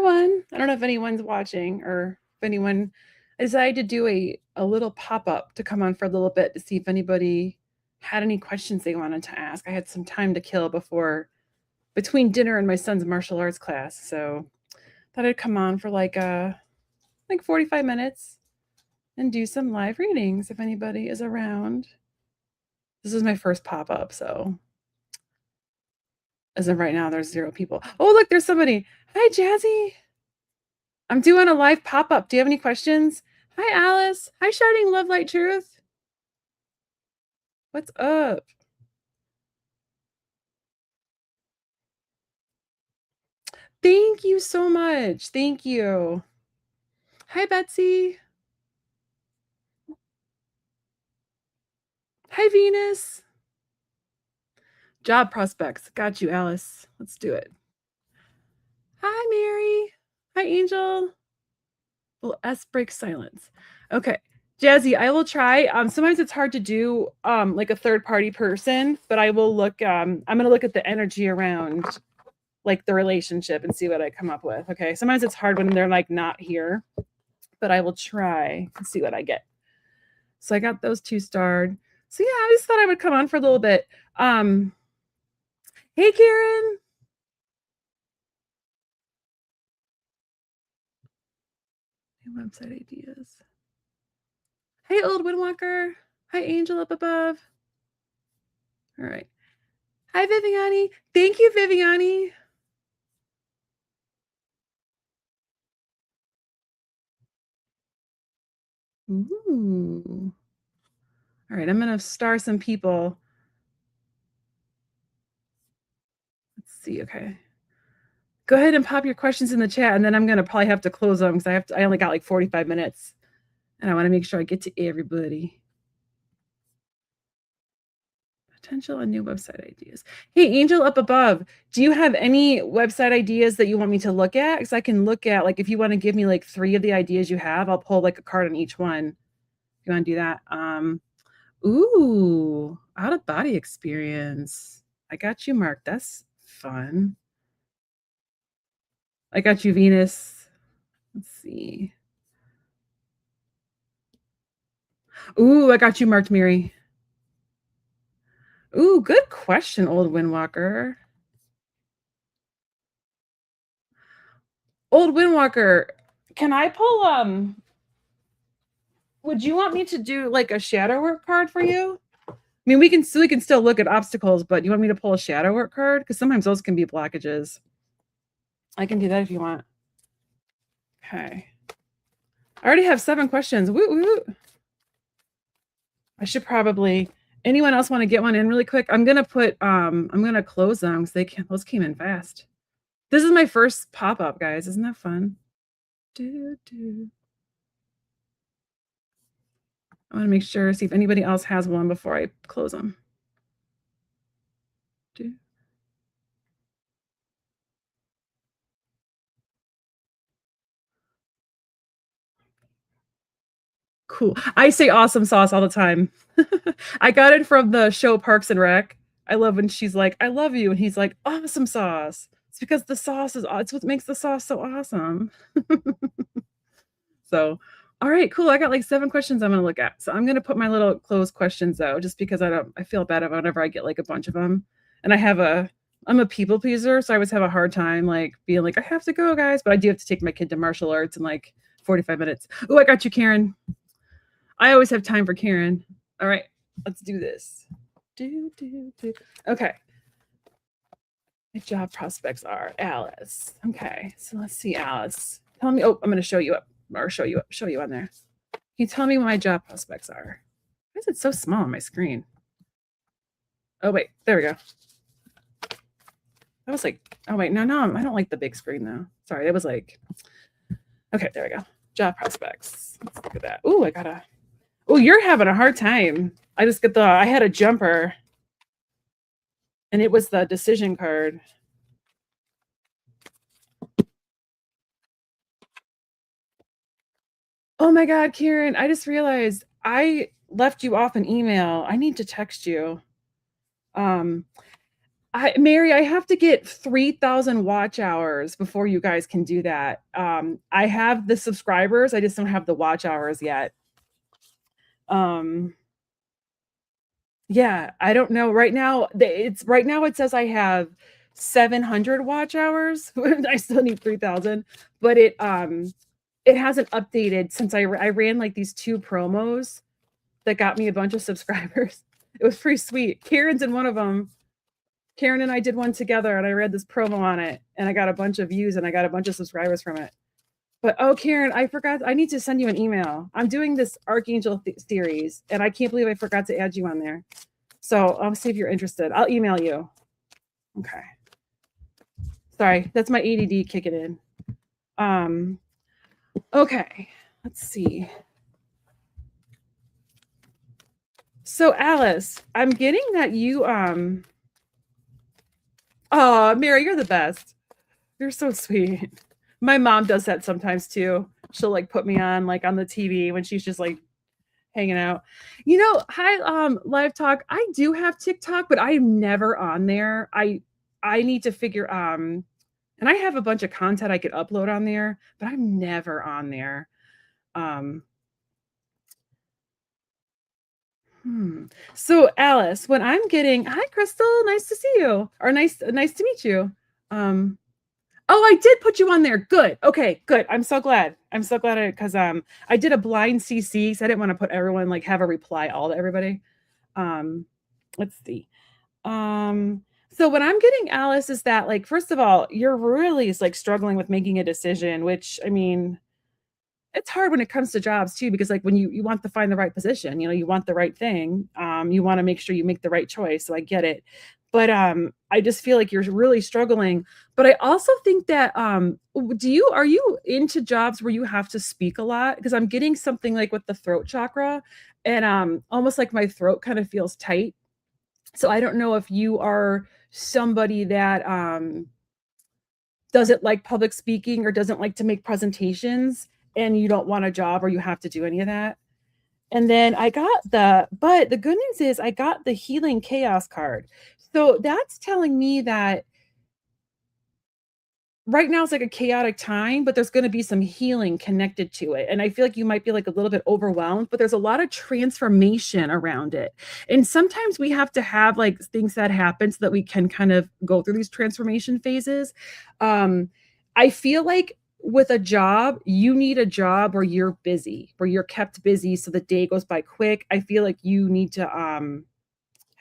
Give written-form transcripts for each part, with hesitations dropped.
everyone. I don't know if anyone's watching or if anyone I decided to do a little pop-up to come on for a little bit to see if anybody had any questions they wanted to ask. I had some time to kill between dinner and my son's martial arts class, so thought I'd come on for like 45 minutes and do some live readings if anybody is around. This is my first pop-up, so as of right now, there's 0 people. Oh, look, there's somebody. Hi, Jazzy. I'm doing a live pop-up. Do you have any questions? Hi, Alice. Hi, Shining Love, Light, Truth. What's up? Thank you so much. Thank you. Hi, Betsy. Hi, Venus. Job prospects. Got you, Alice. Let's do it. Hi, Mary. Hi, Angel. Well, S breaks silence. Okay. Jazzy, I will try. Sometimes it's hard to do like a third party person, but I will look I'm gonna look at the energy around like the relationship and see what I come up with. Okay. Sometimes it's hard when they're like not here, but I will try and see what I get. So I got those 2 starred. So yeah, I just thought I would come on for a little bit. Hey Karen. Hey, website ideas. Hey Old Windwalker. Hi Angel up above. All right. Hi Viviani. Thank you, Viviani. Ooh. All right, I'm gonna star some people. Let's see. Okay. Go ahead and pop your questions in the chat, and then I'm gonna probably have to close them because I only got like 45 minutes, and I want to make sure I get to everybody. Potential and new website ideas. Hey, Angel up above, do you have any website ideas that you want me to look at? Because I can look at, like, if you want to give me like 3 of the ideas you have, I'll pull like a card on each one. If you want to do that. Ooh, out of body experience. I got you, Mark. That's fun. I got you, Venus. Let's see. Ooh, I got you, marked, Mary. Ooh, good question, Old Windwalker. Old Windwalker, can I pull would you want me to do like a shadow work card for you? I mean, we can still look at obstacles, but you want me to pull a shadow work card? Because sometimes those can be blockages. I can do that if you want. Okay. I already have 7 questions. Woo woo. I should probably. Anyone else want to get one in really quick? I'm gonna close them because those came in fast. This is my first pop-up, guys. Isn't that fun? I want to make sure, see if anybody else has one before I close them. Cool. I say awesome sauce all the time. I got it from the show Parks and Rec. I love when she's like, I love you. And he's like, awesome sauce. It's because the sauce it's what makes the sauce so awesome. So, all right, cool. I got like 7 questions I'm going to look at. So I'm going to put my little closed questions though, just because I feel bad whenever I get like a bunch of them. And I'm a people pleaser. So I always have a hard time like being like, I have to go, guys. But I do have to take my kid to martial arts in like 45 minutes. Oh, I got you, Karen. I always have time for Karen. All right, let's do this. Okay. My job prospects are Alice. Okay, so let's see, Alice. Tell me. Oh, I'm going to show you up or show you on there. Can you tell me what my job prospects are? Why is it so small on my screen? Oh, wait, there we go. That was like, oh, wait, no, I don't like the big screen though. Sorry, it was like, okay, there we go. Job prospects. Let's look at that. Ooh, oh, you're having a hard time. I had a jumper and it was the decision card. Oh my God, Karen, I just realized I left you off an email. I need to text you. Mary, I have to get 3,000 watch hours before you guys can do that. I have the subscribers, I just don't have the watch hours yet. Um, yeah, I don't know. Right now it says I have 700 watch hours. I still need 3,000, but it hasn't updated since I ran like these 2 promos that got me a bunch of subscribers. It was pretty sweet. Karen's in one of them. Karen and I did one together, and I read this promo on it, and I got a bunch of views, and I got a bunch of subscribers from it. But oh, Karen, I forgot. I need to send you an email. I'm doing this Archangel series, and I can't believe I forgot to add you on there. So I'll see if you're interested. I'll email you. Okay. Sorry, that's my ADD kicking in. Okay, let's see. So Alice, I'm getting that you oh, Mary, you're the best. You're so sweet. My mom does that sometimes too. She'll like put me on like on the TV when she's just like hanging out. You know, hi Live Talk. I do have TikTok, but I am never on there. I need to figure and I have a bunch of content I could upload on there, but I'm never on there. So Alice, when I'm getting hi Crystal, nice to see you. Or nice to meet you. Oh, I did put you on there. Good. Okay, good. I'm so glad. I'm so glad because I did a blind CC, so I didn't want to put everyone like have a reply all to everybody. Let's see. So what I'm getting, Alice, is that like first of all, you're really like struggling with making a decision, which I mean, it's hard when it comes to jobs too, because like when you want to find the right position, you know, you want the right thing. You want to make sure you make the right choice. So I get it. But I just feel like you're really struggling. But I also think that are you into jobs where you have to speak a lot? Because I'm getting something like with the throat chakra and almost like my throat kind of feels tight. So I don't know if you are somebody that doesn't like public speaking or doesn't like to make presentations and you don't want a job or you have to do any of that. And then but the good news is I got the healing chaos card. So that's telling me that right now it's like a chaotic time, but there's going to be some healing connected to it. And I feel like you might be like a little bit overwhelmed, but there's a lot of transformation around it. And sometimes we have to have like things that happen so that we can kind of go through these transformation phases. I feel like with a job, you need a job where you're busy, where you're kept busy so the day goes by quick. I feel like you need to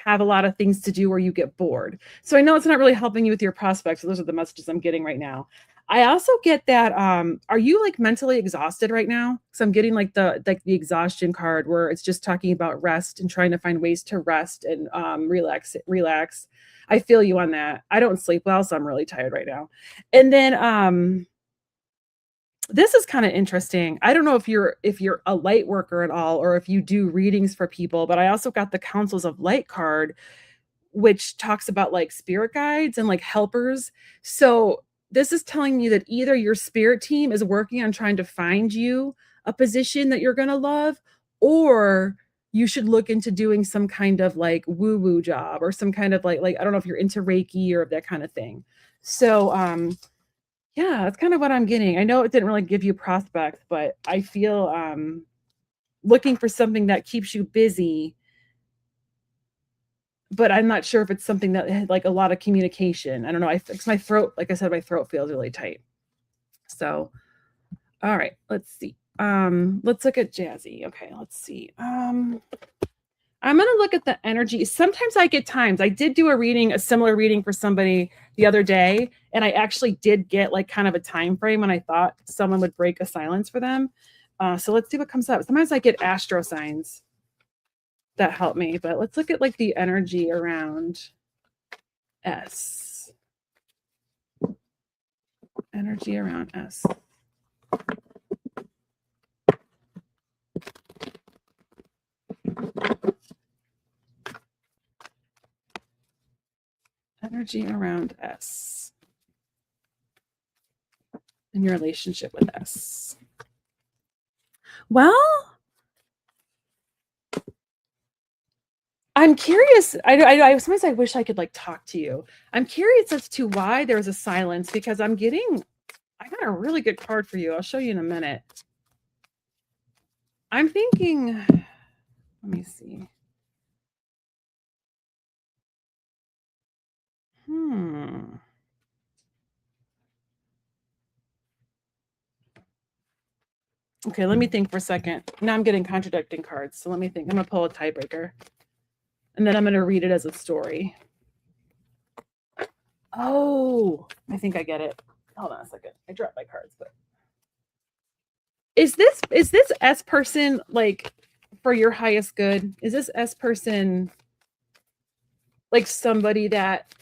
have a lot of things to do where you get bored. So I know it's not really helping you with your prospects. So those are the messages I'm getting right now. I also get that are you like mentally exhausted right now? So I'm getting like the exhaustion card where it's just talking about rest and trying to find ways to rest and relax. I feel you on that. I don't sleep well, so I'm really tired right now. And then this is kind of interesting. I don't know if you're a light worker at all or if you do readings for people, but I also got the Councils of Light card, which talks about like spirit guides and like helpers. So this is telling me that either your spirit team is working on trying to find you a position that you're going to love, or you should look into doing some kind of like woo-woo job or some kind of like I don't know if you're into Reiki or that kind of thing. So yeah, that's kind of what I'm getting. I know it didn't really give you prospects, but I feel looking for something that keeps you busy, but I'm not sure if it's something that had like a lot of communication. I don't know. My throat, like I said, my throat feels really tight. So, all right, let's see. Let's look at Jazzy. Okay, let's see. I'm going to look at the energy. Sometimes I get times. I did do a similar reading for somebody the other day, and I actually did get like kind of a time frame when I thought someone would break a silence for them. So let's see what comes up. Sometimes I get astro signs that help me, but let's look at like the energy around S. Energy around S. Energy around S and your relationship with S. Well, I'm curious. I sometimes I wish I could like talk to you. I'm curious as to why there's a silence because I got a really good card for you. I'll show you in a minute. I'm thinking, let me see. Hmm. Okay, let me think for a second. Now I'm getting contradicting cards. So let me think. I'm going to pull a tiebreaker. And then I'm going to read it as a story. Oh, I think I get it. Hold on a second. I dropped my cards, but is this S person like for your highest good? Is this S person like somebody that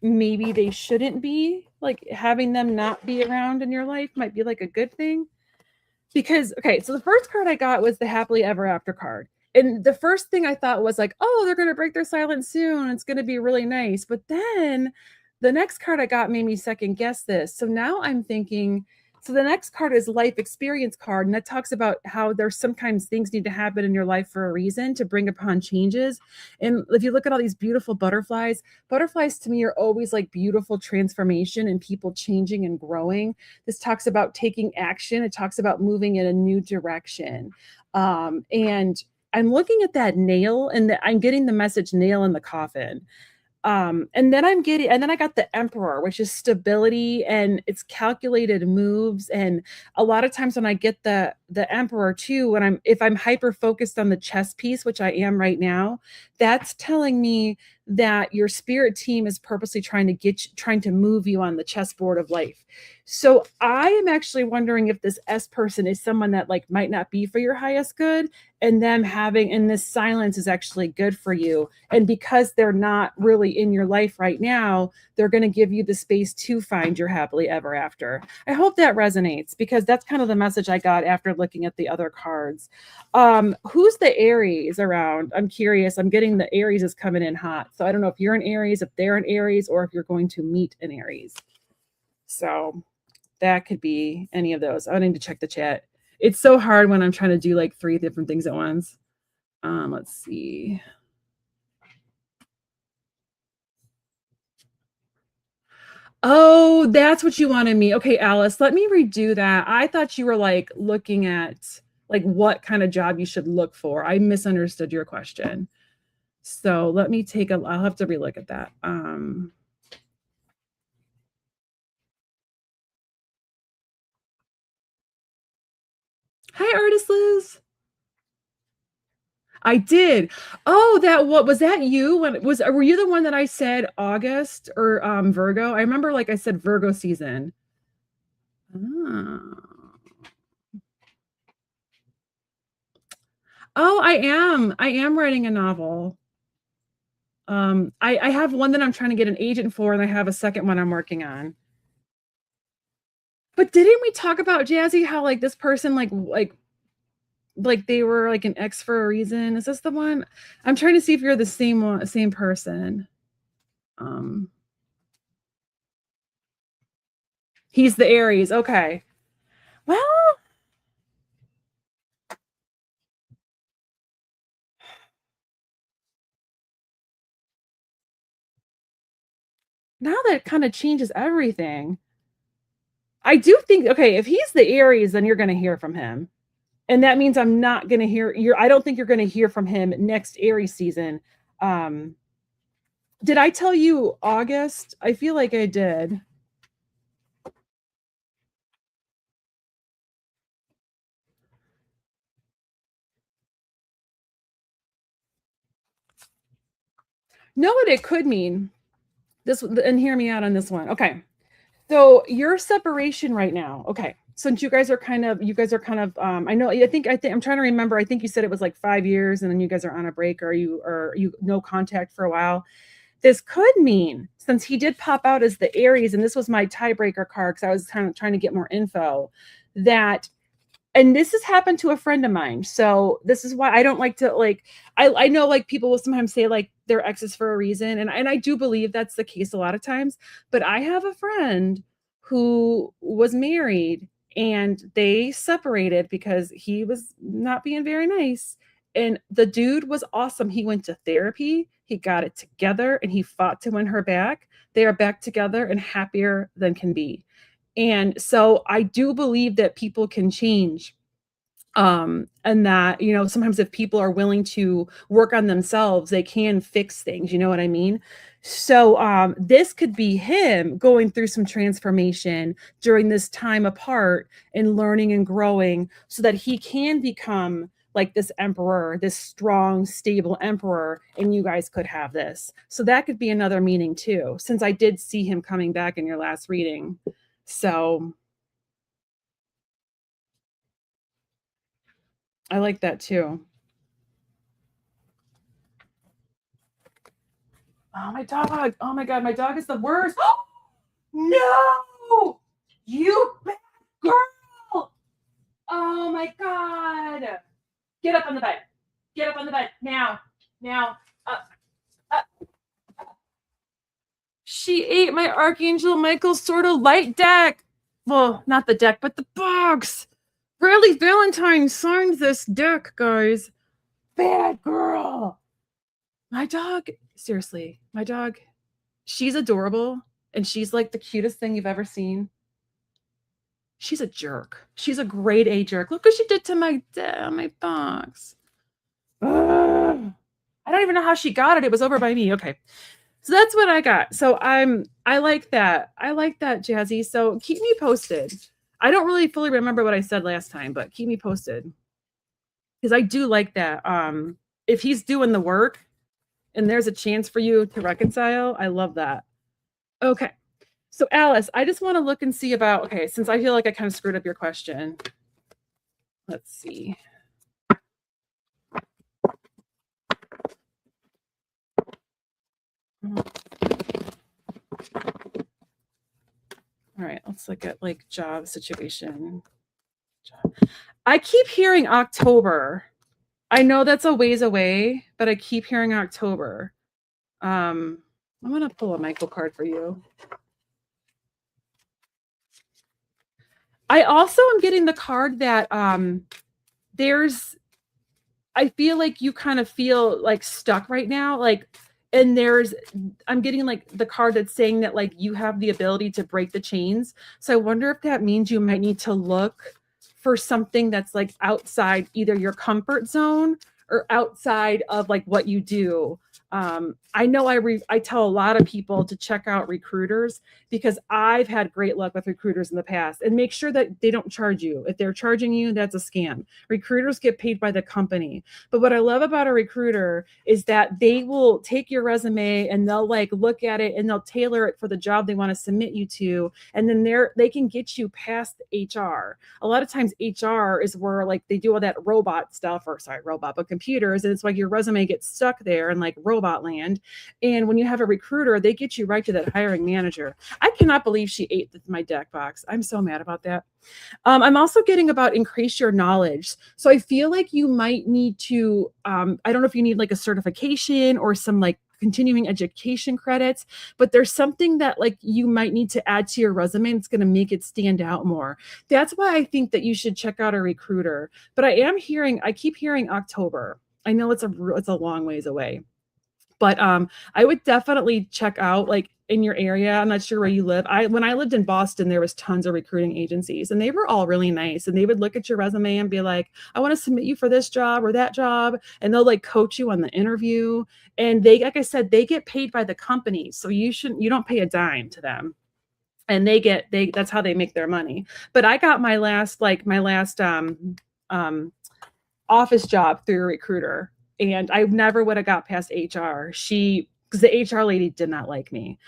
maybe they shouldn't be? Like having them not be around in your life might be like a good thing? Because okay, so the first card I got was the happily ever after card. And the first thing I thought was like, "Oh, they're going to break their silence soon. It's going to be really nice." But then the next card I got made me second guess this. So now I'm thinking, so the next card is life experience card, and that talks about how there's sometimes things need to happen in your life for a reason to bring upon changes. And if you look at all these beautiful butterflies, butterflies to me are always like beautiful transformation and people changing and growing. This talks about taking action. It talks about moving in a new direction. And I'm looking at that nail and I'm getting the message nail in the coffin. And then I got the emperor, which is stability and it's calculated moves. And a lot of times when I get the emperor too, when if I'm hyper focused on the chess piece, which I am right now, that's telling me that your spirit team is purposely trying to move you on the chessboard of life. So I am actually wondering if this S person is someone that like might not be for your highest good, and them having in this silence is actually good for you. And because they're not really in your life right now, they're going to give you the space to find your happily ever after. I hope that resonates because that's kind of the message I got after looking at the other cards. Who's the Aries around? I'm curious. I'm getting the Aries is coming in hot. So I don't know if you're an Aries, if they're an Aries, or if you're going to meet an Aries. So that could be any of those. I need to check the chat. It's so hard when I'm trying to do like 3 different things at once. Let's see. Oh, that's what you wanted me. Okay, Alice, let me redo that. I thought you were like looking at like what kind of job you should look for. I misunderstood your question. So let me I'll have to relook at that. Hi, Artist Liz. I did. Oh, what was that you? Were you the one that I said August or Virgo? I remember like I said Virgo season. Oh. Oh, I am. I am writing a novel. I have one that I'm trying to get an agent for, and I have a second one I'm working on. But didn't we talk about Jazzy how like this person like they were like an ex for a reason? Is this the one? I'm trying to see if you're the same person. Um He's the Aries. Okay. Well, now that kind of changes everything. I do think okay, if he's the Aries, then you're going to hear from him. And that means I'm not going to hear I don't think you're going to hear from him next Aries season. Um did I tell you August? I feel like I did. Know what it could mean. This and hear me out on this one. Okay. So your separation right now. Okay. Since you guys are kind of I know I think I'm trying to remember. I think you said it was like 5 years and then you guys are on a break or you no contact for a while. This could mean since he did pop out as the Aries and this was my tiebreaker card cuz I was kind of trying to get more info that and this has happened to a friend of mine. So this is why I don't like to like I know like people will sometimes say like they're exes for a reason and I do believe that's the case a lot of times, but I have a friend who was married and they separated because he was not being very nice And the dude was awesome. He went to therapy, he got it together, and he fought to win her back. They are back together and happier than can be. And so I do believe that people can change, and that, you know, sometimes if people are willing to work on themselves, they can fix things, you know what I mean? So this could be him going through some transformation during this time apart and learning and growing so that he can become like this emperor, this strong, stable emperor, and you guys could have this. So that could be another meaning too, since I did see him coming back in your last reading. So I like that too. Oh, my dog. Oh my God, my dog is the worst. No! You bad girl! Oh my God. Get up on the bed. Get up on the bed now. Now. Uh, she ate my Archangel Michael Sword of Light deck. Well, not the deck, but the box. Bradley Valentine signed this deck, guys. Bad girl. My dog, seriously, my dog, she's adorable and she's like the cutest thing you've ever seen. She's a jerk. She's a grade A jerk. Look what she did to my box. Ugh. I don't even know how she got it. It was over by me. Okay. So that's what I got. So I like that. I like that, Jazzy. So keep me posted. I don't really fully remember what I said last time, but keep me posted. Because I do like that. If he's doing the work and there's a chance for you to reconcile, I love that. Okay. So Alice, I just want to look and see about, okay, since I feel like I kind of screwed up your question. Let's see. All right, let's look at like job situation. I keep hearing October. I know that's a ways away, but I keep hearing October. I'm gonna pull a Michael card for you. I also am getting the card that there's, I feel like you kind of feel like stuck right now, like, and I'm getting like the card that's saying that like you have the ability to break the chains. So I wonder if that means you might need to look for something that's like outside either your comfort zone or outside of like what you do. I know I tell a lot of people to check out recruiters because I've had great luck with recruiters in the past, and make sure that they don't charge you. If they're charging you, that's a scam. Recruiters get paid by the company. But what I love about a recruiter is that they will take your resume and they'll like look at it and they'll tailor it for the job they want to submit you to. And then they can get you past HR. A lot of times HR is where like they do all that robot stuff, or sorry, robot, but computers. And it's like your resume gets stuck there in like robot land. And when you have a recruiter, they get you right to that hiring manager. I cannot believe she ate my deck box. I'm so mad about that. I'm also getting about increase your knowledge. So I feel like you might need to, I don't know if you need like a certification or some like continuing education credits, but there's something that like you might need to add to your resume that's going to make it stand out more. That's why I think that you should check out a recruiter. But I keep hearing October. I know it's a long ways away. But I would definitely check out like in your area. I'm not sure where you live. When I lived in Boston, there was tons of recruiting agencies and they were all really nice. And they would look at your resume and be like, I want to submit you for this job or that job. And they'll like coach you on the interview. And they, like I said, they get paid by the company. So you don't pay a dime to them. And that's how they make their money. But I got my last office job through a recruiter, and I never would have got past HR. Because the HR lady did not like me.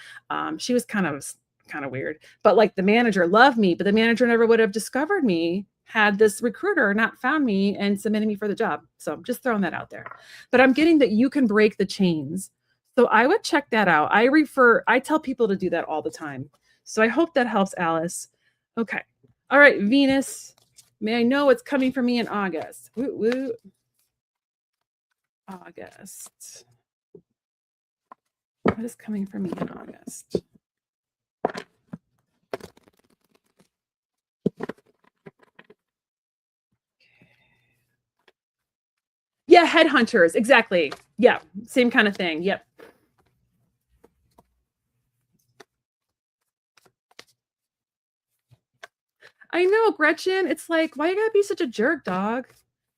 She was kind of weird, but like the manager loved me, but the manager never would have discovered me had this recruiter not found me and submitted me for the job. So I'm just throwing that out there. But I'm getting that you can break the chains. So I would check that out. I tell people to do that all the time. So I hope that helps, Alice. Okay. All right, Venus. May I know what's coming for me in August? Woo woo. August. What is coming for me in August? Yeah, headhunters. Exactly. Yeah, same kind of thing. Yep. I know, Gretchen. It's like, why you gotta be such a jerk, dog?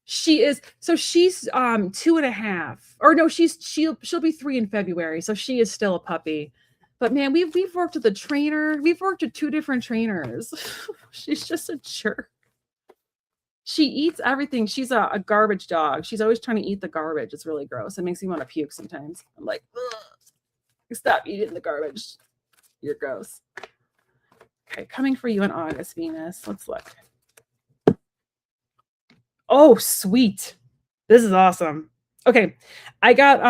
She is, so she's 2.5. Or no, she'll be 3 in February, so she is still a puppy. But man, we've worked with a trainer. We've worked with 2 different trainers. She's just a jerk. She eats everything. She's a garbage dog. She's always trying to eat the garbage. It's really gross. It makes me want to puke sometimes. I'm like, ugh, stop eating the garbage. You're gross. Okay, coming for you in August, Venus. Let's look. Oh, sweet. This is awesome. Okay, I got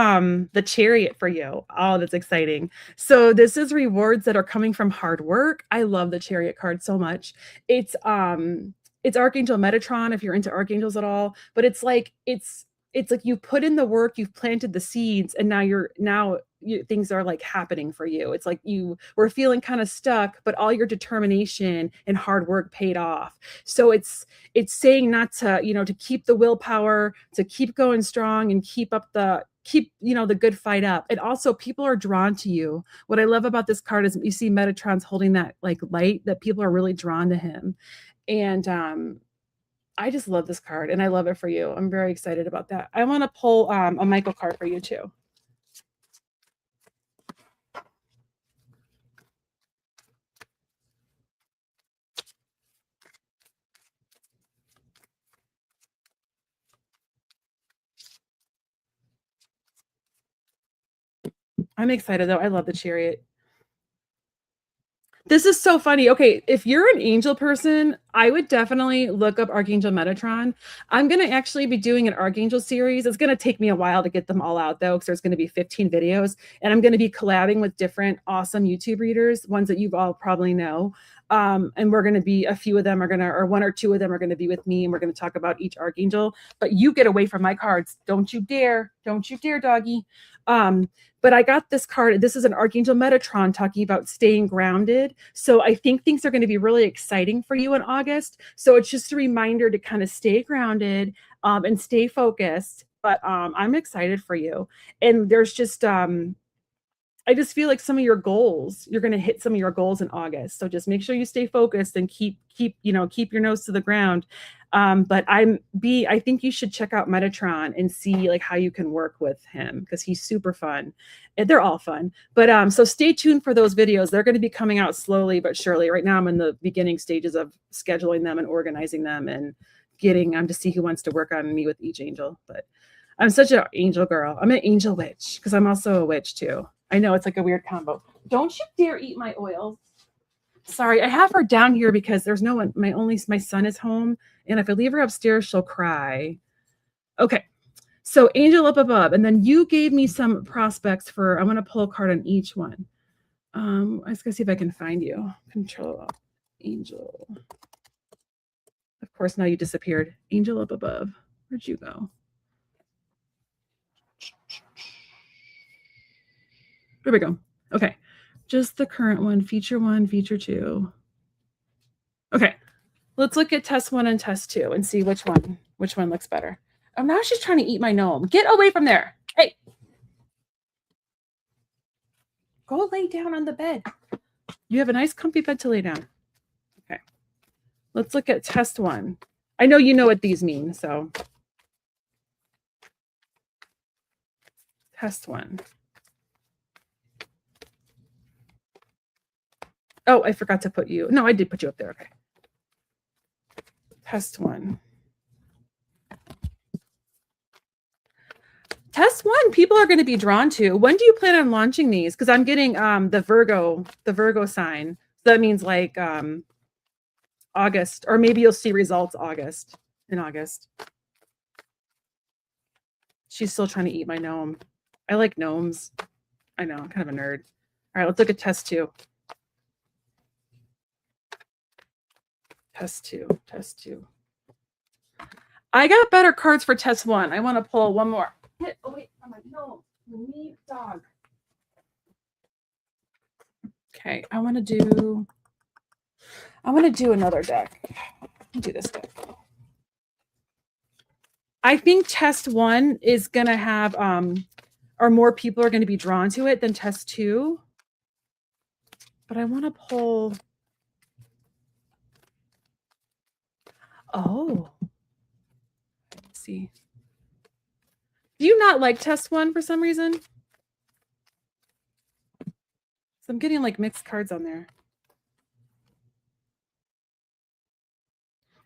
the Chariot for you. Oh, that's exciting. So this is rewards that are coming from hard work. I love the Chariot card so much. It's Archangel Metatron if you're into archangels at all, but it's like you put in the work, you've planted the seeds, and now things are like happening for you. It's like you were feeling kind of stuck, but all your determination and hard work paid off. So it's saying not to, to keep the willpower, to keep going strong and keep the good fight up. And also people are drawn to you. What I love about this card is you see Metatron's holding that like light, that people are really drawn to him. And I just love this card and I love it for you. I'm very excited about that. I want to pull a Michael card for you too. I'm excited though. I love the Chariot. This is so funny. Okay, if you're an angel person, I would definitely look up Archangel Metatron. I'm going to actually be doing an Archangel series. It's going to take me a while to get them all out though, because there's going to be 15 videos, and I'm going to be collabing with different awesome YouTube readers, ones that you all probably know. And we're going to be, a few of them are going to, or 1 or 2 of them are going to be with me, and we're going to talk about each Archangel. But you get away from my cards. Don't you dare. Don't you dare, doggy. But I got this card. This is an Archangel Metatron talking about staying grounded. So I think things are going to be really exciting for you in August. So it's just a reminder to kind of stay grounded and stay focused. But I'm excited for you. And there's just, I just feel like some of your goals, you're going to hit some of your goals in August. So just make sure you stay focused and keep your nose to the ground. But I think you should check out Metatron and see like how you can work with him, because he's super fun. And they're all fun. But so stay tuned for those videos. They're going to be coming out slowly but surely. Right now I'm in the beginning stages of scheduling them and organizing them and getting to see who wants to work on me with each angel. But I'm such an angel girl. I'm an angel witch because I'm also a witch too. I know it's like a weird combo. Don't you dare eat my oil. Sorry, I have her down here because there's no one. My son is home, and if I leave her upstairs, she'll cry. Okay, so angel up above, and then you gave me some prospects for. I want to pull a card on each one. I was gonna see if I can find you. Control angel. Of course, now you disappeared. Angel up above. Where'd you go? There we go. Okay. Just the current one, feature 1, feature 2. Okay. Let's look at test 1 and test 2 and see which one looks better. Oh, now she's trying to eat my gnome. Get away from there. Hey. Go lay down on the bed. You have a nice comfy bed to lay down. Okay. Let's look at test 1. I know you know what these mean, so. Test 1. Oh, I forgot to put you. No, I did put you up there. Okay. Test 1. Test 1, people are going to be drawn to. When do you plan on launching these? Because I'm getting the Virgo sign. So that means like August, or maybe you'll see results in August. She's still trying to eat my gnome. I like gnomes. I know, I'm kind of a nerd. All right, let's look at test 2. Test 2. I got better cards for test 1. I want to pull one more. Get away from my gnome. You dog. Okay, I want to do another deck. I'll do this deck. I think test 1 is gonna have, or more people are gonna be drawn to it than test 2. But I wanna pull oh, let's see. Do you not like test 1 for some reason? So I'm getting, like, mixed cards on there.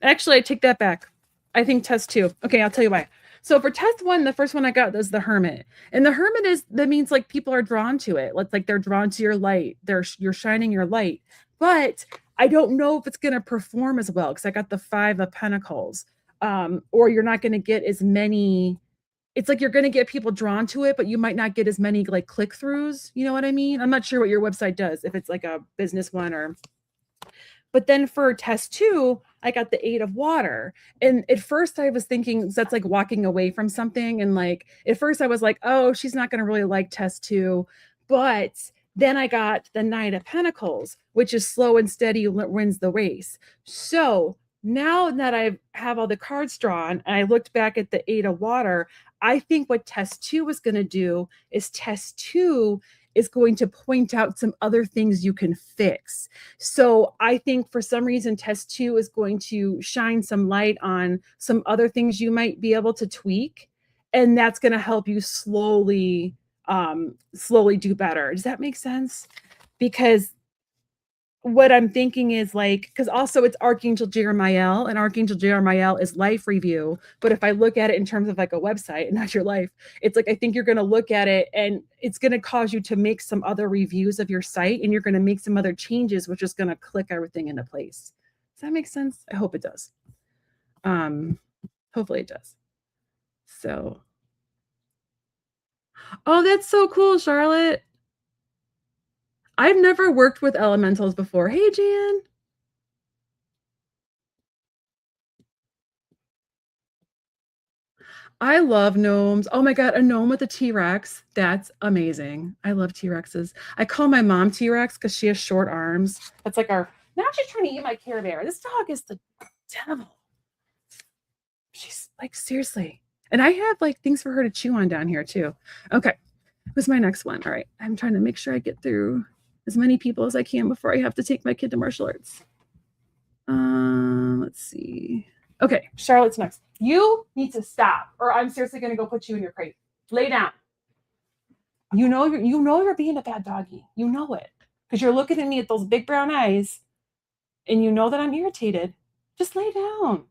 Actually, I take that back. I think test 2. Okay, I'll tell you why. So for test 1, the first one I got was the Hermit. And the Hermit is that means, like, people are drawn to it. Like, they're drawn to your light. You're shining your light. But I don't know if it's gonna perform as well because I got the 5 of Pentacles. Or you're not gonna get as many it's like you're gonna get people drawn to it, but you might not get as many, like, click-throughs, you know what I mean? I'm not sure what your website does, if it's like a business one or but then for test 2, I got the 8 of water. And at first I was thinking that's like walking away from something. And like, at first I was like, oh, she's not going to really like test 2. But then I got the Knight of Pentacles, which is slow and steady wins the race. So now that I have all the cards drawn and I looked back at the 8 of water, I think what test 2 is going to do is test 2 is going to point out some other things you can fix. So I think for some reason, test 2 is going to shine some light on some other things you might be able to tweak. And that's going to help you slowly do better. Does that make sense? Because what I'm thinking is like, because also it's Archangel Jeremiel, and Archangel Jeremiel is life review. But if I look at it in terms of like a website and not your life, it's like I think you're going to look at it and it's going to cause you to make some other reviews of your site and you're going to make some other changes, which is going to click everything into place. Does that make sense? I hope it does. Hopefully it does. So, oh, that's so cool, Charlotte. I've never worked with elementals before. Hey, Jan. I love gnomes. Oh my god, a gnome with a T-Rex. That's amazing. I love T-Rexes. I call my mom T-Rex because she has short arms. That's like our now she's trying to eat my Care Bear. This dog is the devil. She's like, seriously. And I have like things for her to chew on down here too. Okay. Who's my next one? All right. I'm trying to make sure I get through as many people as I can before I have to take my kid to martial arts. Let's see. Okay, Charlotte's next. You need to stop, or I'm seriously going to go put you in your crate. Lay down. You know you're being a bad doggy. You know it because you're looking at me with those big brown eyes, and you know that I'm irritated. Just lay down.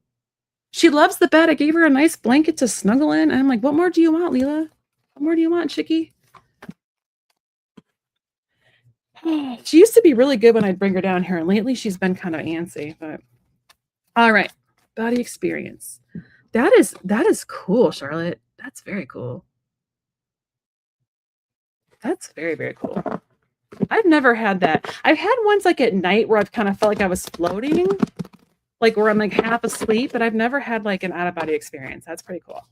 She loves the bed. I gave her a nice blanket to snuggle in. I'm like, what more do you want, Leela? What more do you want, Chickie? She used to be really good when I'd bring her down here, and lately she's been kind of antsy. But all right, body experience. That is cool, Charlotte. That's very cool. That's very, very cool. I've never had that. I've had ones like at night where I've kind of felt like I was floating, like where I'm like half asleep, but I've never had like an out of body experience. That's pretty cool.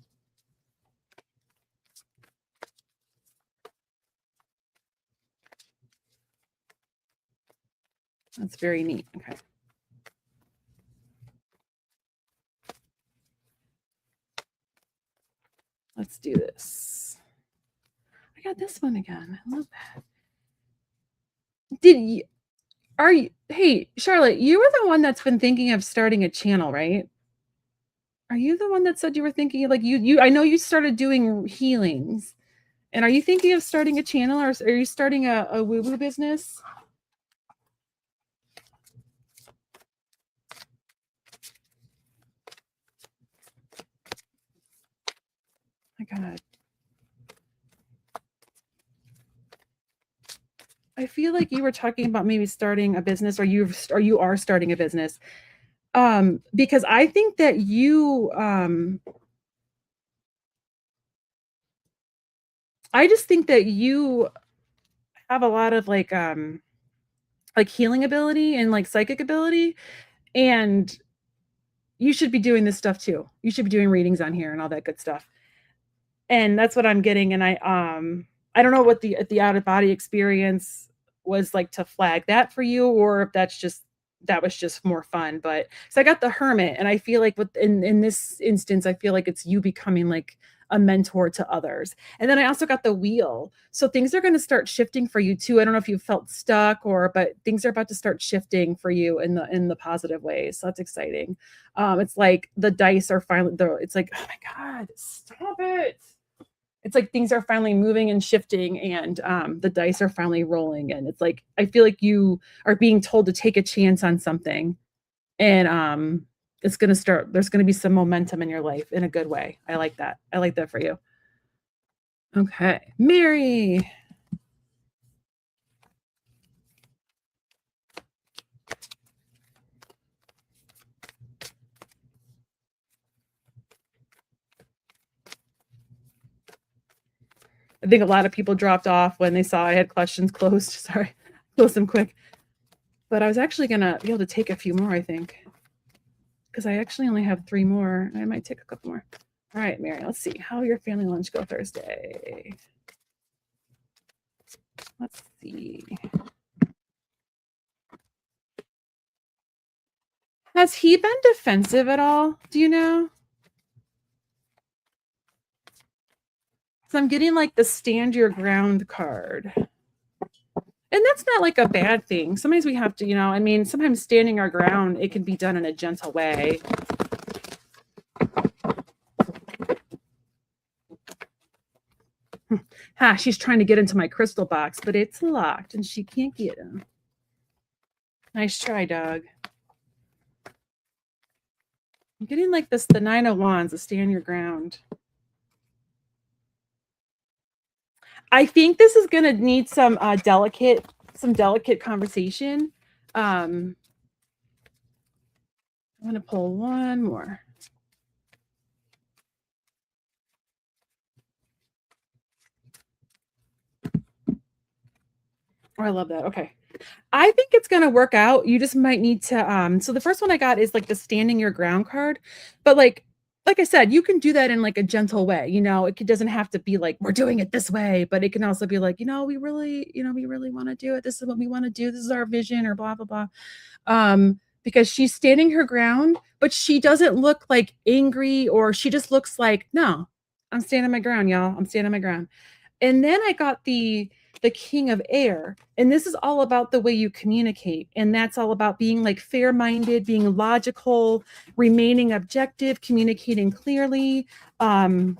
That's very neat. Okay. Let's do this. I got this one again. I love that. Hey, Charlotte, you were the one that's been thinking of starting a channel, right? Are you the one that said you were thinking like I know you started doing healings. And are you thinking of starting a channel or are you starting a woo-woo business? My God. I feel like you were talking about maybe starting a business or you are starting a business. Because I think that you I just think that you have a lot of like healing ability and like psychic ability, and you should be doing this stuff too. You should be doing readings on here and all that good stuff. And that's what I'm getting. And I don't know what the out of body experience was like to flag that for you, or if that's just that was just more fun. But so I got the Hermit, and I feel like with in this instance, I feel like it's you becoming like a mentor to others. And then I also got the Wheel. So things are going to start shifting for you too. I don't know if you felt stuck but things are about to start shifting for you in the positive ways. So that's exciting. It's like the dice are finally it's like, oh my God, stop it. It's like things are finally moving and shifting, and the dice are finally rolling. And it's like I feel like you are being told to take a chance on something, and it's gonna start. There's gonna be some momentum in your life in a good way. I like that. I like that for you. Okay, Mary. I think a lot of people dropped off when they saw I had questions closed. Sorry, close them quick. But I was actually gonna be able to take a few more, I think, because I actually only have 3 more. I might take a couple more. All right, Mary, let's see. How your family lunch go Thursday? Let's see. Has he been defensive at all? Do you know? So I'm getting like the stand your ground card. And that's not like a bad thing. Sometimes we have to, I mean, sometimes standing our ground, it can be done in a gentle way. Ha, she's trying to get into my crystal box, but it's locked and she can't get in. Nice try, dog. I'm getting like this, the 9 of Wands, the stand your ground. I think this is going to need some delicate conversation. I'm going to pull one more. Oh, I love that. Okay. I think it's going to work out. You just might need to so the first one I got is like the standing your ground card, but like I said, you can do that in like a gentle way. It doesn't have to be like we're doing it this way, but it can also be like, we really want to do it. This is what we want to do. This is our vision or blah blah blah. Because she's standing her ground, but she doesn't look like angry, or she just looks like, no, I'm standing my ground, y'all. I'm standing my ground. And then I got the King of Air, and this is all about the way you communicate, and that's all about being like fair-minded, being logical, remaining objective, communicating clearly, and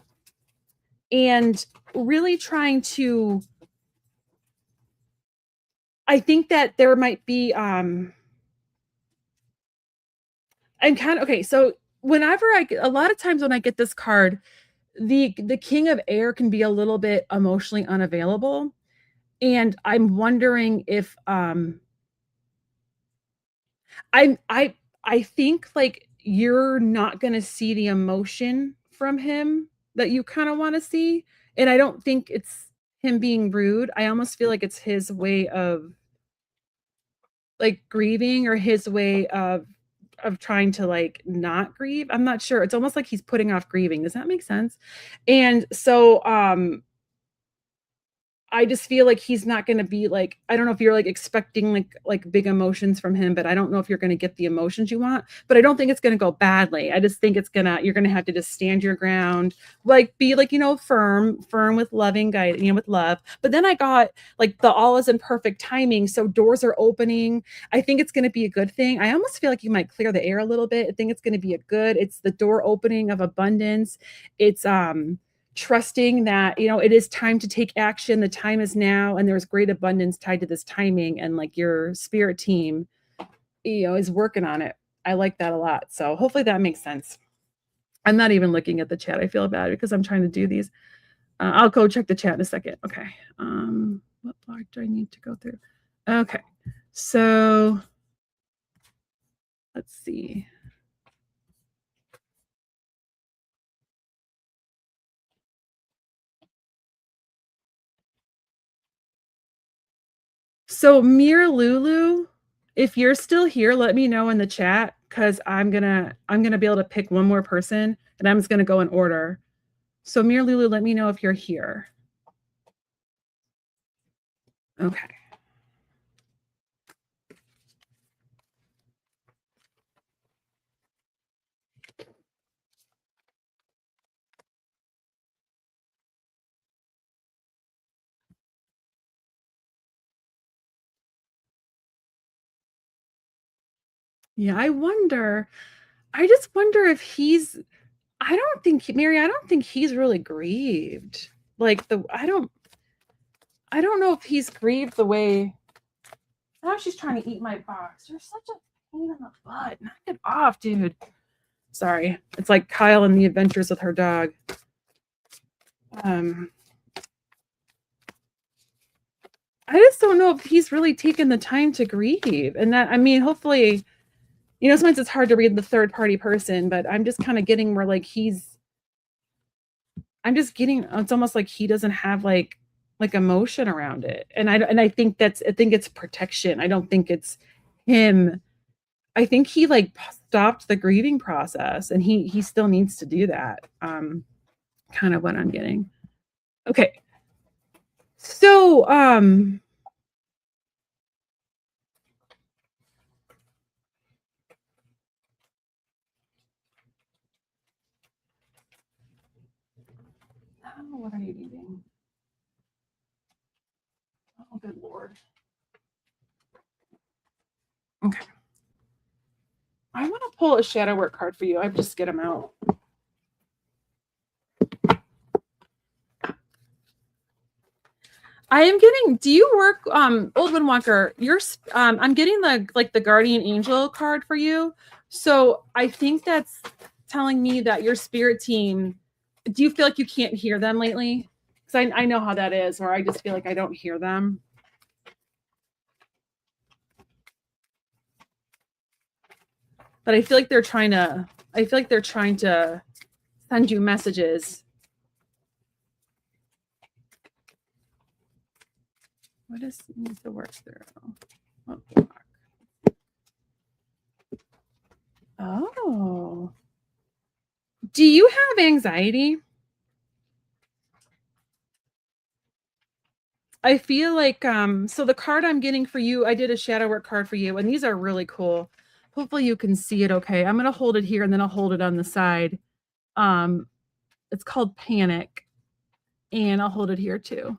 really trying to. I think that there might be I'm kind of okay. So whenever a lot of times when I get this card, the King of Air can be a little bit emotionally unavailable. And I'm wondering if I think like you're not going to see the emotion from him that you kind of want to see, and I don't think it's him being rude. I almost feel like it's his way of like grieving, or his way of trying to like not grieve. I'm not sure. It's almost like he's putting off grieving. Does that make sense? And so I just feel like he's not gonna be like, I don't know if you're like expecting like big emotions from him, but I don't know if you're gonna get the emotions you want. But I don't think it's gonna go badly. I just think you're gonna have to just stand your ground, like be like, firm with loving guide, with love. But then I got like the all is in perfect timing. So doors are opening. I think it's gonna be a good thing. I almost feel like you might clear the air a little bit. I think it's gonna be it's the door opening of abundance. It's trusting that it is time to take action, the time is now, and there's great abundance tied to this timing, and like your spirit team is working on it. I like that a lot, so hopefully that makes sense. I'm not even looking at the chat. I feel bad because I'm trying to do these. I'll go check the chat in a second. Okay. What block do I need to go through? Okay, so let's see. So Mir Lulu, if you're still here, let me know in the chat, because I'm gonna be able to pick one more person, and I'm just gonna go in order. So Mir Lulu, let me know if you're here. Okay. Yeah, I just wonder if I don't think he's really grieved. Like I don't know if he's grieved the way now she's trying to eat my box. You're such a pain in the butt. Knock it off, dude. Sorry. It's like Kyle and the adventures with her dog. Um I just don't know if he's really taken the time to grieve. And that, I mean, hopefully, sometimes it's hard to read the third party person, but I'm just kind of getting where like I'm just getting, it's almost like he doesn't have like emotion around it. And I think I think it's protection. I don't think it's him. I think he like stopped the grieving process and he still needs to do that. Kind of what I'm getting. Okay. So, oh, what are you eating? Oh, good Lord. Okay. I want to pull a shadow work card for you. I just get them out. I am getting, do you work, Old Windwalker, I'm getting the guardian angel card for you. So I think that's telling me that your spirit team, do you feel like you can't hear them lately? Because I know how that is, where I just feel like I don't hear them. But I feel like they're trying to send you messages. What does needs to work through? Oh. Do you have anxiety? I feel like so the card I'm getting for you, I did a shadow work card for you, and these are really cool. Hopefully you can see it okay. I'm gonna hold it here and then I'll hold it on the side. Um, it's called Panic, and I'll hold it here too.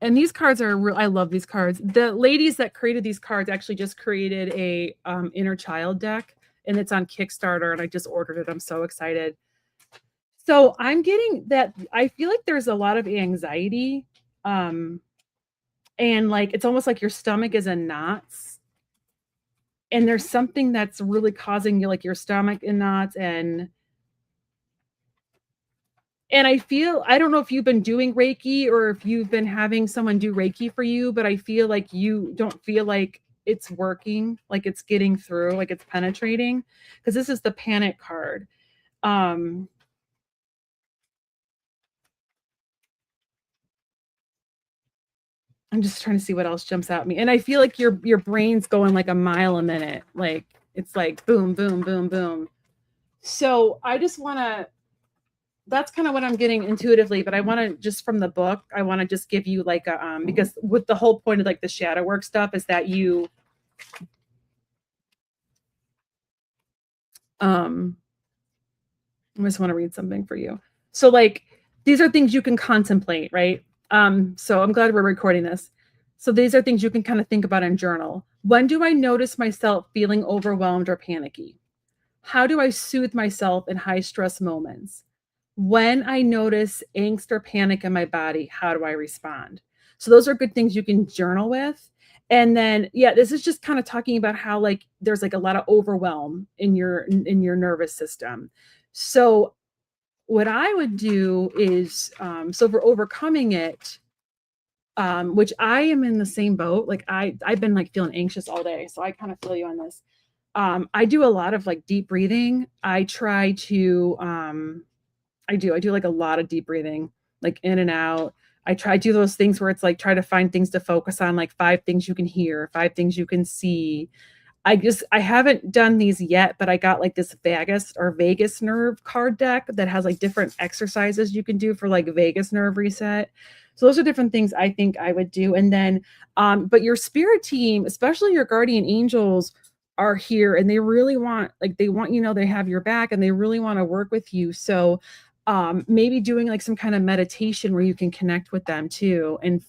And these cards are real. I love these cards. The ladies that created these cards actually just created a inner child deck, and it's on Kickstarter, and I just ordered it. I'm so excited. So I'm getting that I feel like there's a lot of anxiety. And like it's almost like your stomach is in knots. And there's something that's really causing you like your stomach in knots and I feel I don't know if you've been doing Reiki or if you've been having someone do Reiki for you, but I feel like you don't feel like it's working, like it's getting through, like it's penetrating. Because this is the panic card. Um, I'm just trying to see what else jumps out at me. And I feel like your brain's going like a mile a minute. Like it's like boom, boom, boom, boom. So I just want to that's kind of what I'm getting intuitively, but I want to just from the book, I want to just give you like a because with the whole point of like the shadow work stuff is that you I just want to read something for you. So like these are things you can contemplate, right? So I'm glad we're recording this. So these are things you can kind of think about and journal. When do I notice myself feeling overwhelmed or panicky? How do I soothe myself in high stress moments? When I notice angst or panic in my body, how do I respond? So those are good things you can journal with. And then yeah, this is just kind of talking about how like there's like a lot of overwhelm in your nervous system. So what I would do is so for overcoming it, which I am in the same boat. Like I've been like feeling anxious all day. So I kind of feel you on this. I do a lot of like deep breathing. I do like a lot of deep breathing, like in and out. I try to do those things where it's like try to find things to focus on, like 5 things you can hear, 5 things you can see. I haven't done these yet, but I got like this vagus nerve card deck that has like different exercises you can do for like vagus nerve reset. So those are different things I think I would do. And then but your spirit team, especially your guardian angels, are here and they really want like they want they have your back and they really want to work with you. So maybe doing like some kind of meditation where you can connect with them too and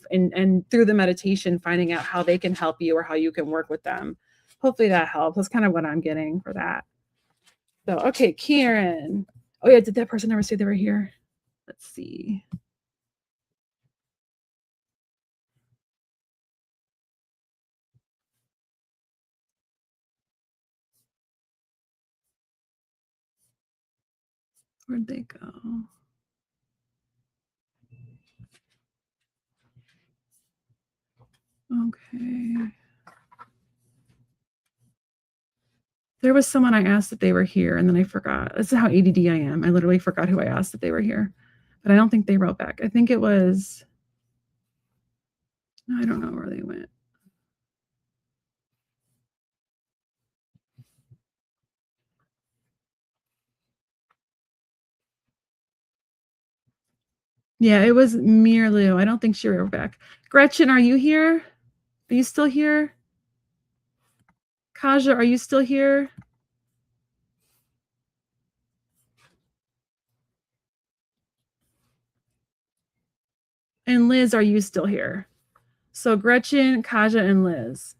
through the meditation finding out how they can help you or how you can work with them. hopefully that helps. That's kind of what I'm getting for that. So, okay, Karen. Oh yeah, did that person ever say they were here? Let's see. Where'd they go? Okay. There was someone I asked if they were here, and then I forgot. This is how ADD I am. I literally forgot who I asked if they were here, but I don't think they wrote back. I think it was. I don't know where they went. Yeah, it was Mirlu. I don't think she wrote back. Gretchen, are you here? Are you still here? Kaja, are you still here? And Liz, are you still here? So Gretchen, Kaja, and Liz.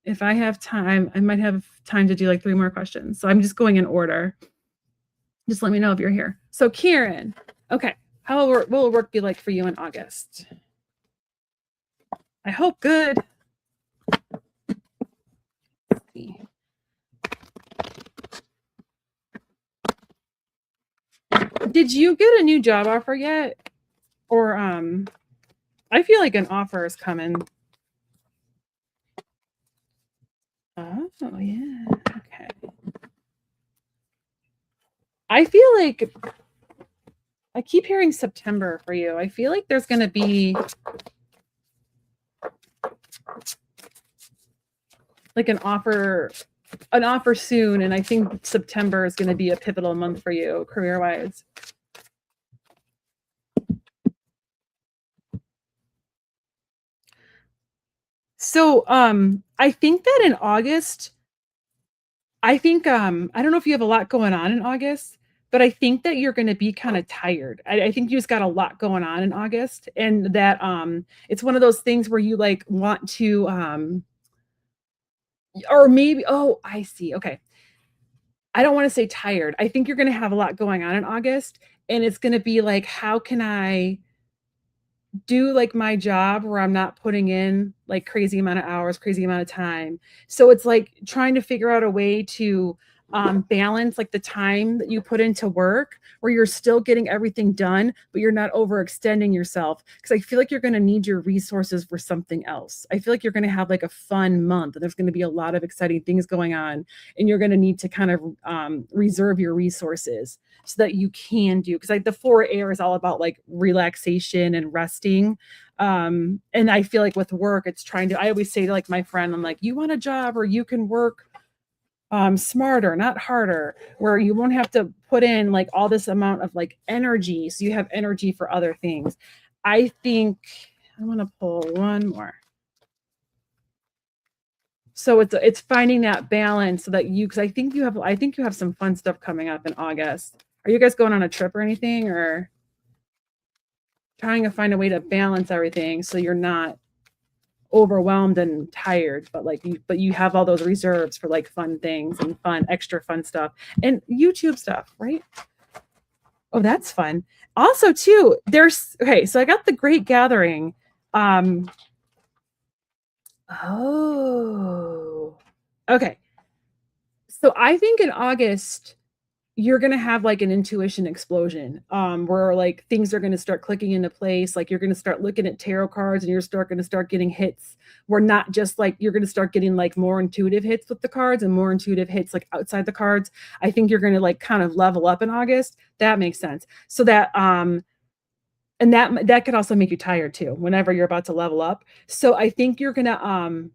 If I have time, I might have time to do like 3 more questions. So I'm just going in order. Just let me know if you're here. So Kieran, okay, what will work be like for you in August? I hope good. Did you get a new job offer yet? Or I feel like an offer is coming. Oh yeah. Okay. I feel like I keep hearing September for you. I feel like there's going to be like an offer soon, and I think September is going to be a pivotal month for you career-wise. So, I think that in August, I think I don't know if you have a lot going on in August, but I think that you're going to be kind of tired. I think you just got a lot going on in August, and that it's one of those things where you like want to or maybe I see. Okay. I don't want to say tired. I think you're going to have a lot going on in August, and it's going to be like, how can I do like my job where I'm not putting in like crazy amount of hours, crazy amount of time. So it's like trying to figure out a way to balance like the time that you put into work where you're still getting everything done, but you're not overextending yourself. Because I feel like you're going to need your resources for something else. I feel like you're going to have like a fun month and there's going to be a lot of exciting things going on. And you're going to need to kind of reserve your resources so that you can do, because like the 4 air is all about like relaxation and resting. And I feel like with work, it's trying to, I always say to like my friend, I'm like, you want a job where you can work smarter, not harder, where you won't have to put in like all this amount of like energy. So you have energy for other things. I think I want to pull one more. So it's finding that balance so that because I think you have some fun stuff coming up in August. Are you guys going on a trip or anything, or trying to find a way to balance everything so you're not overwhelmed and tired, but you have all those reserves for like fun things and extra fun stuff and YouTube stuff, right? Oh, that's fun. Also, too, so I got the Great Gathering. Okay. So I think in August you're going to have like an intuition explosion where like things are going to start clicking into place. Like you're going to start looking at tarot cards and you're going to start getting hits where not just like you're going to start getting like more intuitive hits with the cards and more intuitive hits like outside the cards. I think you're going to like kind of level up in August. That makes sense. So that and that could also make you tired too whenever you're about to level up. So I think you're going to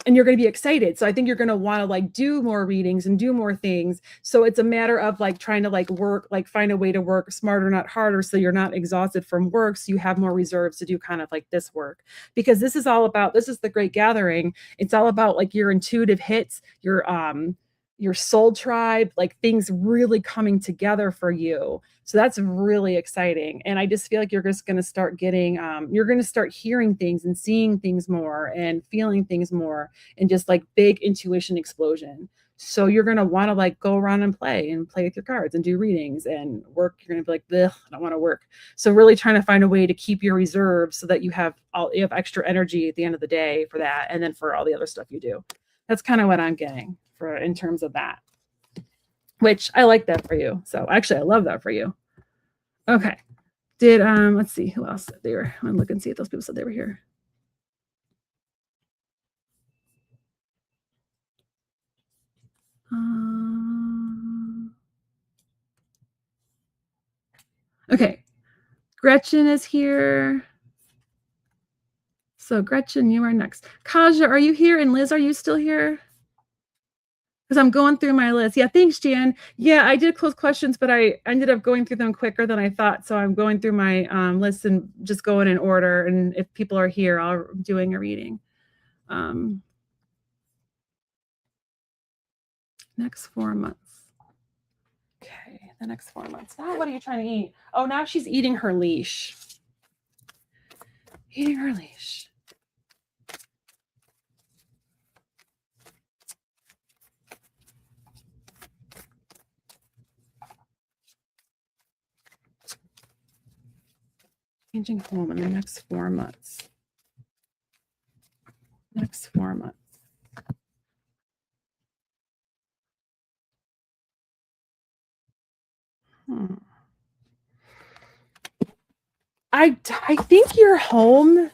and you're going to be excited. So I think you're going to want to like do more readings and do more things. So it's a matter of like trying to like work, like find a way to work smarter, not harder. So you're not exhausted from work. So you have more reserves to do kind of like this work, because this is the Great Gathering. It's all about like your intuitive hits, your your soul tribe, like things really coming together for you. So that's really exciting. And I just feel like you're just going to start getting, you're going to start hearing things and seeing things more and feeling things more and just like big intuition explosion. So you're going to want to like go around and play with your cards and do readings and work. You're going to be like, ugh, I don't want to work. So really trying to find a way to keep your reserves so that you have extra energy at the end of the day for that. And then for all the other stuff you do. That's kind of what I'm getting for in terms of that, which I like that for you. So actually, I love that for you. Okay. Did let's see who else said they were. I'm gonna look and see if those people said they were here. Okay. Gretchen is here. So Gretchen, you are next. Kaja, are you here? And Liz, are you still here? Because I'm going through my list. Yeah, thanks, Jan. Yeah, I did close questions, but I ended up going through them quicker than I thought. So I'm going through my list and just going in order. And if people are here, I'm doing a reading. Next 4 months. Okay, the next 4 months. Now, what are you trying to eat? Oh, now she's eating her leash. Eating her leash. Changing home in the next 4 months. Next 4 months. I think your home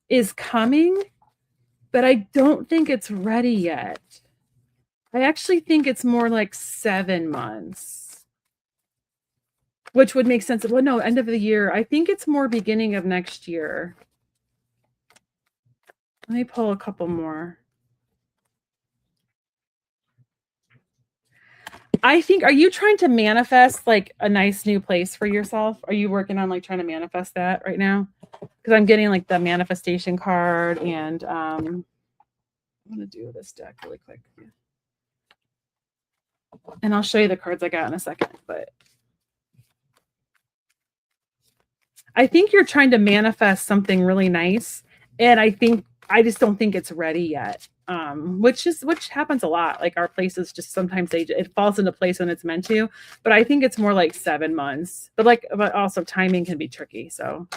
is coming, but I don't think it's ready yet. I actually think it's more like 7 months, which would make sense. Well, no, end of the year. I think it's more beginning of next year. Let me pull a couple more. I think, are you trying to manifest like a nice new place for yourself? Are you working on like trying to manifest that right now? Because I'm getting like the manifestation card and I'm going to do this deck really quick. And I'll show you the cards I got in a second, but I think you're trying to manifest something really nice. And I just don't think it's ready yet. Which happens a lot. Like our places just sometimes it falls into place when it's meant to, but I think it's more like 7 months. But also timing can be tricky. So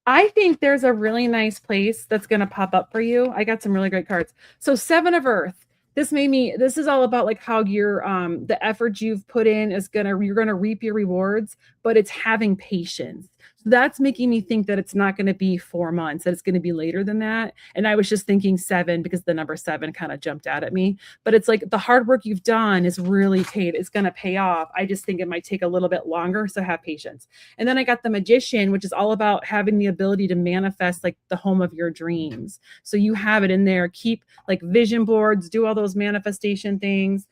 I think there's a really nice place that's going to pop up for you. I got some really great cards. So 7 of Earth. This is all about like how your the effort you've put in you're going to reap your rewards, but it's having patience. So that's making me think that it's not going to be 4 months, that it's going to be later than that. And I was just thinking 7 because the number 7 kind of jumped out at me, but it's like the hard work you've done is really it's going to pay off. I just think it might take a little bit longer, so have patience. And then I got the Magician, which is all about having the ability to manifest like the home of your dreams. So you have it in there. Keep like vision boards, do all those manifestation things.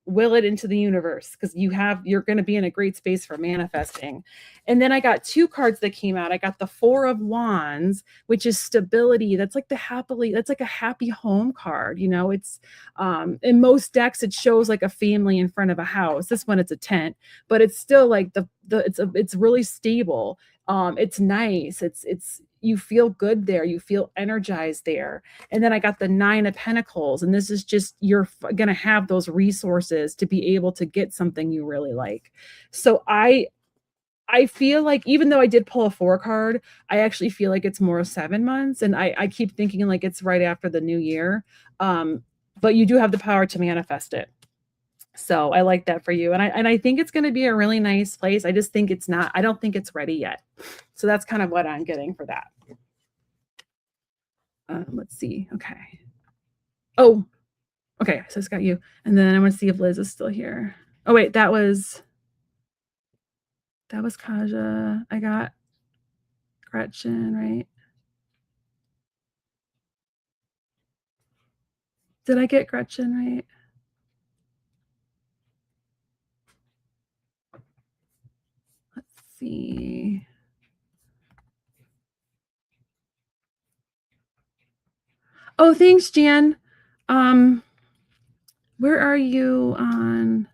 Will it into the universe because you're going to be in a great space for manifesting. And then I got 2 cards that came out. I got the 4 of Wands, which is stability. That's like that's like a happy home card. It's in most decks it shows like a family in front of a house. This one it's a tent, but it's still like it's really stable. It's nice. It's you feel good there. You feel energized there. And then I got the 9 of Pentacles, and this is just you're going to have those resources to be able to get something you really like. So I feel like even though I did pull a 4 card, I actually feel like it's more 7 months, and I keep thinking like it's right after the new year. But you do have the power to manifest it. So I like that for you. And I think it's going to be a really nice place. I just think I don't think it's ready yet. So that's kind of what I'm getting for that. Let's see. Okay. Oh, okay. So it's got you. And then I'm going to see if Liz is still here. Oh, wait, that was Kaja. I got Gretchen, right? Did I get Gretchen right? Let's see. Oh, thanks, Jan. Where are you on?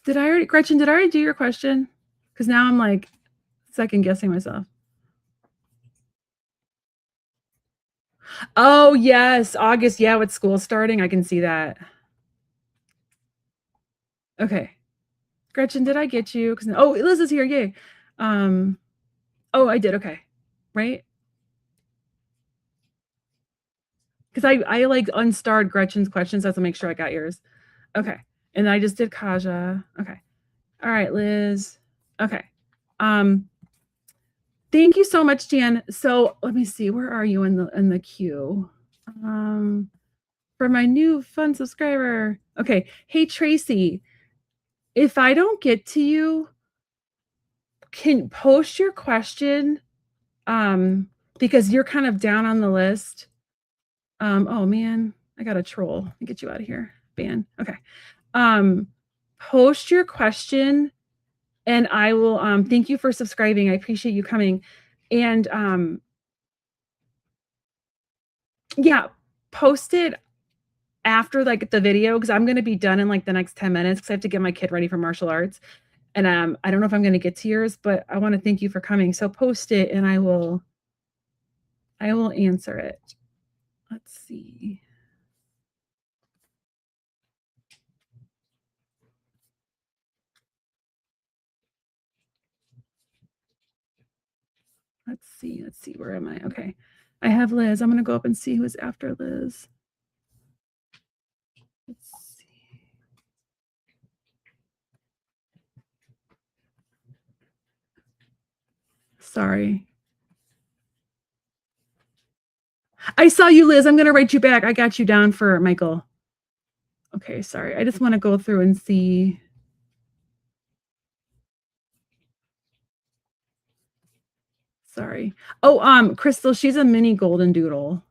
Gretchen, did I already do your question? Because now I'm like second guessing myself. Oh, yes. August. Yeah, with school starting, I can see that. Okay. Gretchen, did I get you? Oh, Liz is here. Yay. Oh, I did. Okay. Right? Because I like unstarred Gretchen's questions. I have to make sure I got yours. Okay. And I just did Kaja. Okay. All right, Liz. Okay. Thank you so much, Jan. So let me see. Where are you in the queue? For my new fun subscriber. Okay. Hey, Tracy, if I don't get to you, can post your question because you're kind of down on the list. Oh man, I got a troll. Let me get you out of here. Ban. Okay. Post your question and I will thank you for subscribing. I appreciate you coming. And yeah, post it after like the video because I'm gonna be done in like the next 10 minutes because I have to get my kid ready for martial arts. And I don't know if I'm gonna get to yours, but I want to thank you for coming. So post it and I will answer it. Let's see. Let's see. Where am I? Okay. I have Liz. I'm going to go up and see who's after Liz. Let's see. Sorry. I saw you, Liz. I'm going to write you back. I got you down for Michael. Okay, sorry. I just want to go through and see. Sorry. Oh, Crystal, she's a mini golden doodle.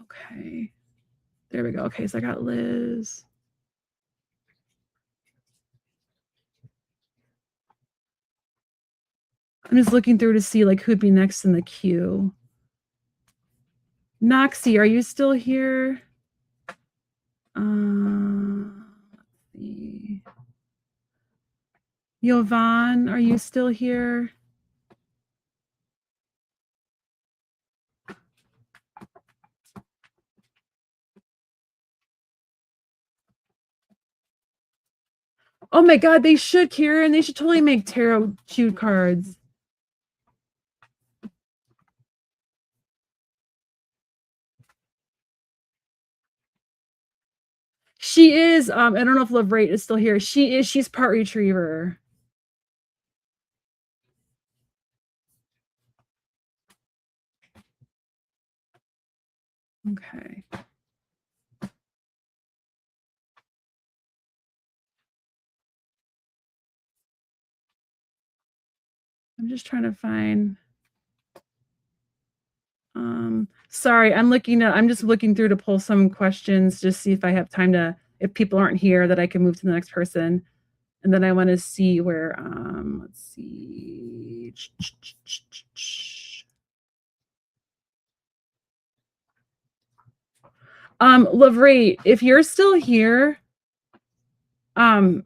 Okay. There we go. Okay, so I got Liz. I'm just looking through to see like who'd be next in the queue. Noxie, are you still here? Let's see. Yovan, are you still here? Oh my God, they should, Karen. They should totally make tarot cue cards. She is. I don't know if Love Rate is still here. She is. She's part retriever. Okay. I'm just trying to find. Sorry, I'm just looking through to pull some questions, just see if I have time to, if people aren't here, that I can move to the next person. And then I want to see where, let's see. Lavrate, if you're still here, oh,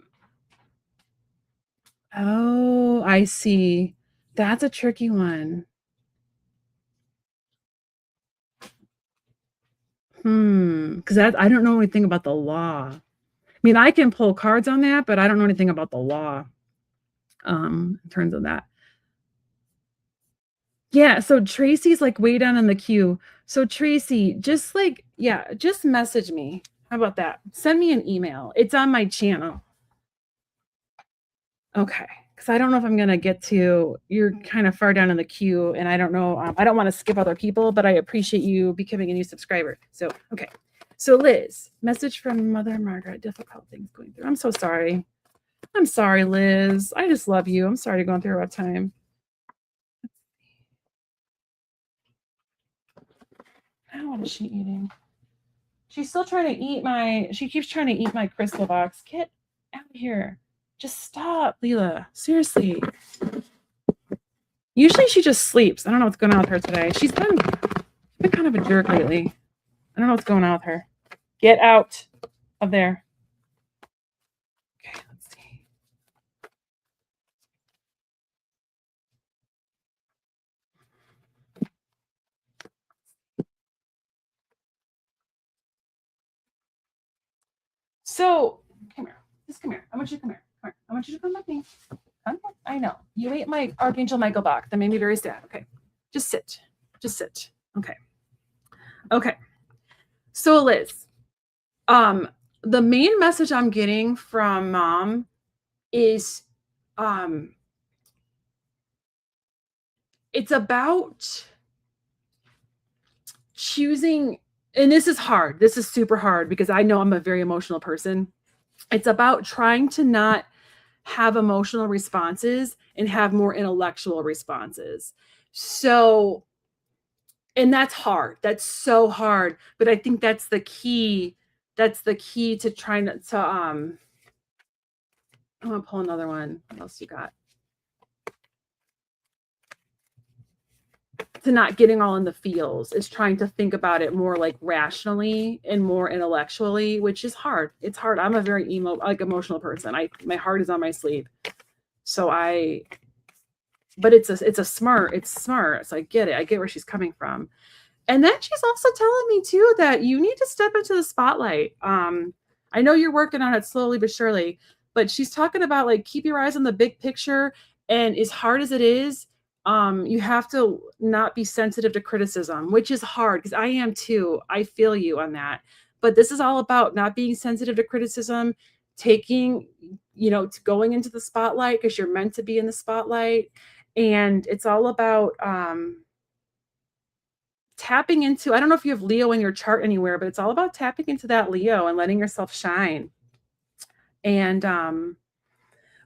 I see. That's a tricky one. Because I don't know anything about the law. I mean, I can pull cards on that, but I don't know anything about the law in terms of that. Yeah, so Tracy's like way down in the queue. So Tracy, just like, yeah, just message me. How about that? Send me an email. It's on my channel. Okay. Because I don't know if I'm going to get to, you're kind of far down in the queue and I don't know. I don't want to skip other people, but I appreciate you becoming a new subscriber. So, okay. So Liz, message from Mother Margaret, difficult things going through. I'm so sorry. I'm sorry, Liz. I just love you. I'm sorry to go through a rough time. Now what is she eating? She's still trying to eat she keeps trying to eat my crystal box. Get out of here. Just stop, Leela. Seriously. Usually she just sleeps. I don't know what's going on with her today. She's been kind of a jerk lately. I don't know what's going on with her. Get out of there. Okay, let's see. So, come here. Just come here. I want you to come here. Come here. I want you to come with me. Come here. I know. You ate my Archangel Michael box. That made me very sad. Okay. Just sit. Just sit. Okay. Okay. So, Liz, the main message I'm getting from mom is it's about choosing, and this is hard. This is super hard because I know I'm a very emotional person. It's about trying to not have emotional responses and have more intellectual responses. So, and that's hard. That's so hard. But I think that's the key. That's the key to trying to I'm gonna pull another one. What else you got? To not getting all in the feels is trying to think about it more like rationally and more intellectually, which is hard. It's hard. I'm a very emotional person. My heart is on my sleeve. So but it's smart. So I get it. I get where she's coming from. And then she's also telling me too that you need to step into the spotlight. I know you're working on it slowly but surely, but she's talking about like keep your eyes on the big picture. And as hard as it is, you have to not be sensitive to criticism, which is hard because I am too. I feel you on that. But this is all about not being sensitive to criticism, taking, going into the spotlight because you're meant to be in the spotlight. And it's all about tapping into, I don't know if you have Leo in your chart anywhere, but it's all about tapping into that Leo and letting yourself shine. And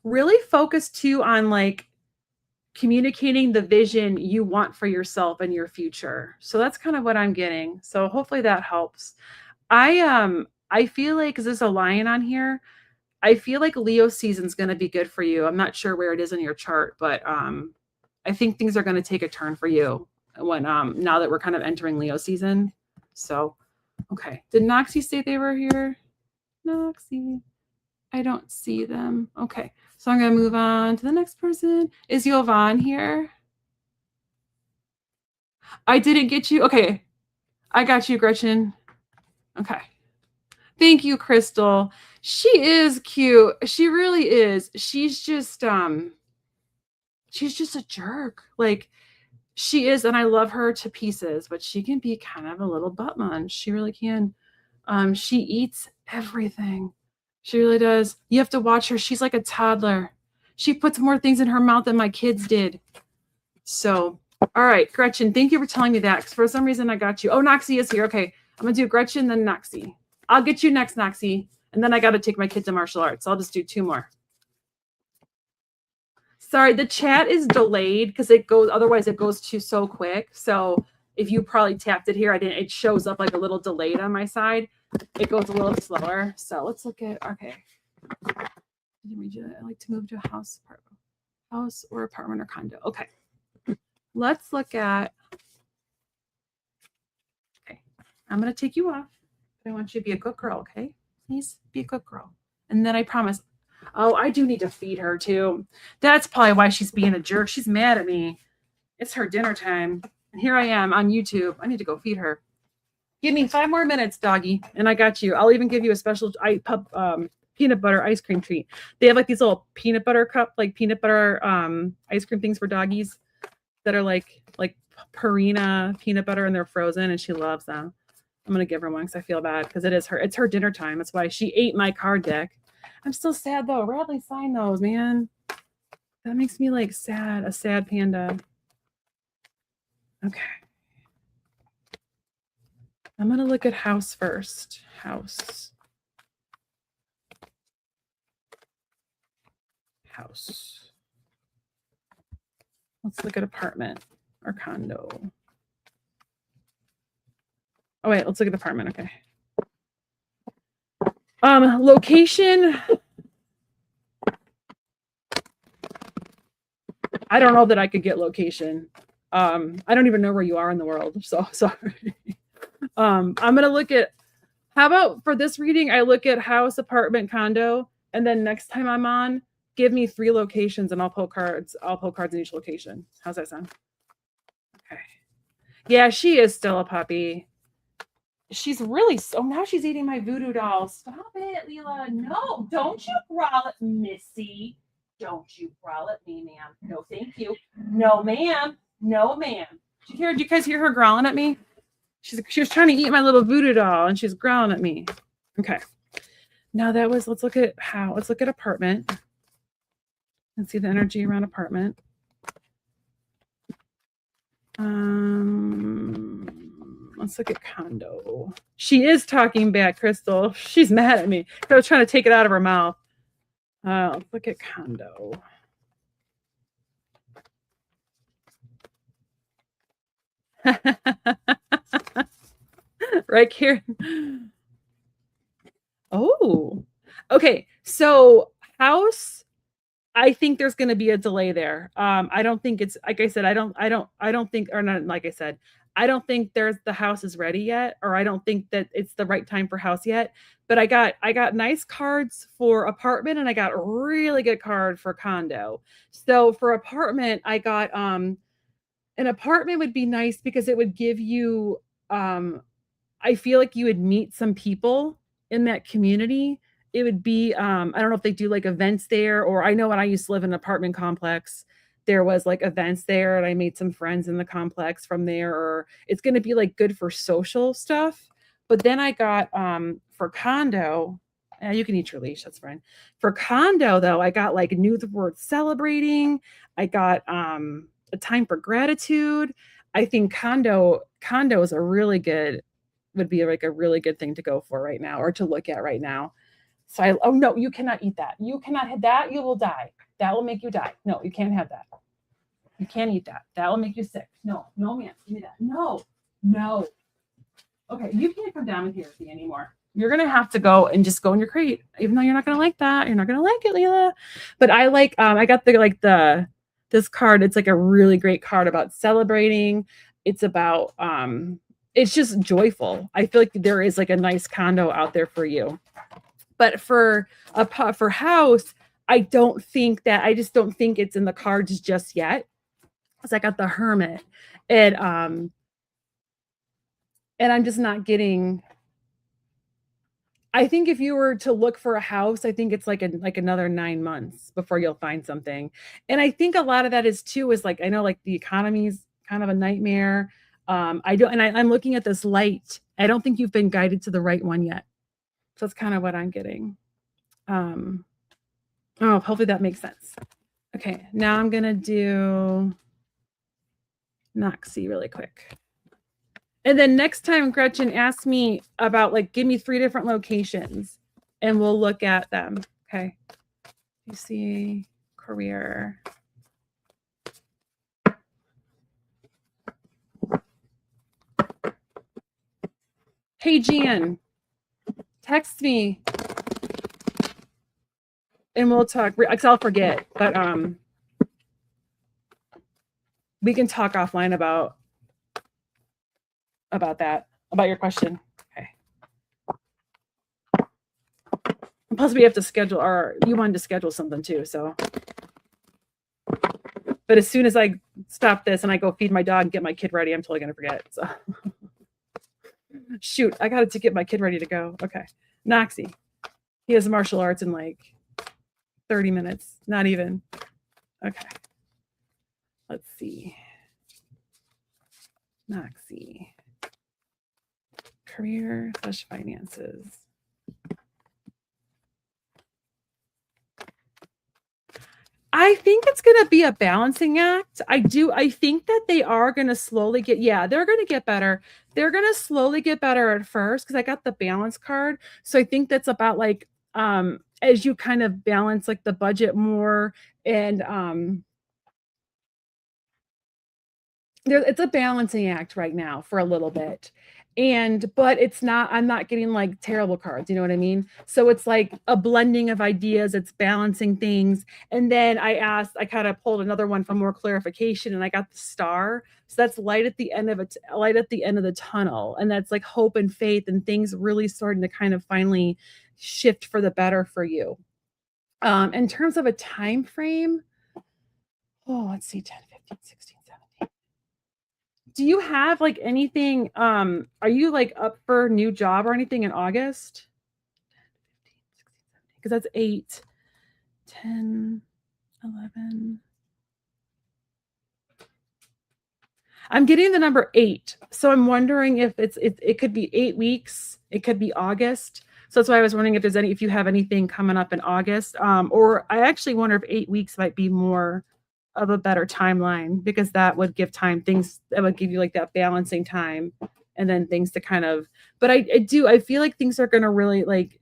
really focus too on like communicating the vision you want for yourself and your future. So that's kind of what I'm getting. So hopefully that helps. I feel like, because there's a lion on here, I feel like Leo season's going to be good for you. I'm not sure where it is in your chart, but I think things are going to take a turn for you when now that we're kind of entering Leo season. So, okay. Did Noxie say they were here? Noxie. I don't see them. Okay. So I'm going to move on to the next person. Is Yovan here? I didn't get you. Okay. I got you, Gretchen. Okay. Thank you, Crystal. She is cute. She really is. She's just a jerk. Like she is, and I love her to pieces, but she can be kind of a little butt munch. She really can. She eats everything. She really does. You have to watch her. She's like a toddler. She puts more things in her mouth than my kids did. So, all right, Gretchen, thank you for telling me that, because for some reason I got you. Oh, Noxie is here. Okay, I'm going to do Gretchen, then Noxie. I'll get you next, Noxie. And then I got to take my kids to martial arts. I'll just do two more. Sorry, the chat is delayed because otherwise it goes to so quick. So if you probably tapped it here, it shows up like a little delayed on my side. It goes a little slower. So let's look at, okay. I like to move to a house or apartment or condo. Okay. Let's look at, okay. I'm going to take you off. I want you to be a good girl, okay? Please be a good girl. And then I promise, oh, I do need to feed her too. That's probably why she's being a jerk. She's mad at me. It's her dinner time. And here I am on YouTube. I need to go feed her. Give me 5 more minutes, doggy. And I got you. I'll even give you a special peanut butter ice cream treat. They have like these little peanut butter peanut butter ice cream things for doggies that are like Purina peanut butter, and they're frozen, and she loves them. I'm going to give her one because I feel bad because it's her dinner time. That's why she ate my card deck. I'm still sad though. Radley signed those, man. That makes me like sad, a sad panda. Okay. I'm going to look at house first. House. Let's look at apartment or condo. Oh, wait, let's look at apartment. Okay. Location. I don't know that I could get location. I don't even know where you are in the world. So sorry. I'm gonna look at, how about for this reading, I look at house, apartment, condo, and then next time I'm on, give me 3 locations and I'll pull cards. I'll pull cards in each location. How's that sound? Okay. Yeah, she is still a puppy. She's really, so now she's eating my voodoo doll. Stop it, Leela. No, don't you growl at Missy. Don't you growl at me, ma'am. No, thank you. No, ma'am. No, ma'am. Did you guys hear her growling at me? She was trying to eat my little voodoo doll and she's growling at me. Okay. Now let's look at apartment. Let's see the energy around apartment. Let's look at condo. She is talking back, Crystal. She's mad at me. I was trying to take it out of her mouth. Let's look at condo. Right here. Oh, okay. So house, I think there's going to be a delay there. I don't think it's, like I said, I don't think, or not, like I said, I don't think the house is ready yet, or I don't think that it's the right time for house yet. But I got nice cards for apartment and I got a really good card for condo. So for apartment, I got an apartment would be nice because it would give you I feel like you would meet some people in that community. It would be I don't know if they do like events there, or I know when I used to live in an apartment complex, there was like events there and I made some friends in the complex from there, or it's going to be like good for social stuff. But then I got for condo, you can eat your leash, that's fine. For condo though, I got like new the word celebrating. I got a time for gratitude. I think condo is a really good, would be like a really good thing to go for right now, or to look at right now. So oh no, you cannot eat that. You cannot have that. You will die. That will make you die. No, you can't have that. You can't eat that. That will make you sick. No, ma'am. Give me that. No. Okay, you can't come down with here with me anymore. You're gonna have to go and just go in your crate, even though you're not gonna like that. You're not gonna like it, Leela. But I like. I got this card. It's like a really great card about celebrating. It's about it's just joyful. I feel like there is like a nice condo out there for you. But for house, I just don't think it's in the cards just yet. Because I got the Hermit, and I'm just not getting. I think if you were to look for a house, I think it's like another 9 months before you'll find something. And I think a lot of that is like, I know like the economy's kind of a nightmare. I'm looking at this light. I don't think you've been guided to the right one yet. So that's kind of what I'm getting. Hopefully that makes sense. Okay, now I'm gonna do Noxie really quick. And then next time, Gretchen, ask me about, like, give me 3 different locations and we'll look at them. Okay. You see career. Hey, Jan, text me and we'll talk. Because I'll forget, but we can talk offline about that, about your question. Okay. And plus we have to schedule, or you wanted to schedule something too, so. But as soon as I stop this and I go feed my dog and get my kid ready, I'm totally gonna forget. So shoot, I got to get my kid ready to go. Okay. Noxie. He has martial arts in like 30 minutes. Not even. Okay. Let's see. Noxie. Career / finances. I think it's going to be a balancing act. I think that they are going to slowly they're going to get better. They're going to slowly get better at first because I got the balance card. So I think that's about like, as you kind of balance like the budget more, and it's a balancing act right now for a little bit. but it's not, I'm not getting like terrible cards, you know what I mean? So it's like a blending of ideas, it's balancing things. And then I kind of pulled another one for more clarification, and I got the star. So that's light at the end of it, light at the end of the tunnel. And that's like hope and faith and things really starting to kind of finally shift for the better for you. In terms of a time frame, oh, let's see, 10, 15, 16, 17. Do you have like anything? Are you like up for a new job or anything in August? Because that's 8, 10, 11. I'm getting the number 8. So I'm wondering if it could be 8 weeks, it could be August. So that's why I was wondering if you have anything coming up in August. Or I actually wonder if 8 weeks might be more of a better timeline, because that would give time, things that would give you like that balancing time, and then things to kind of, but I feel like things are going to really like,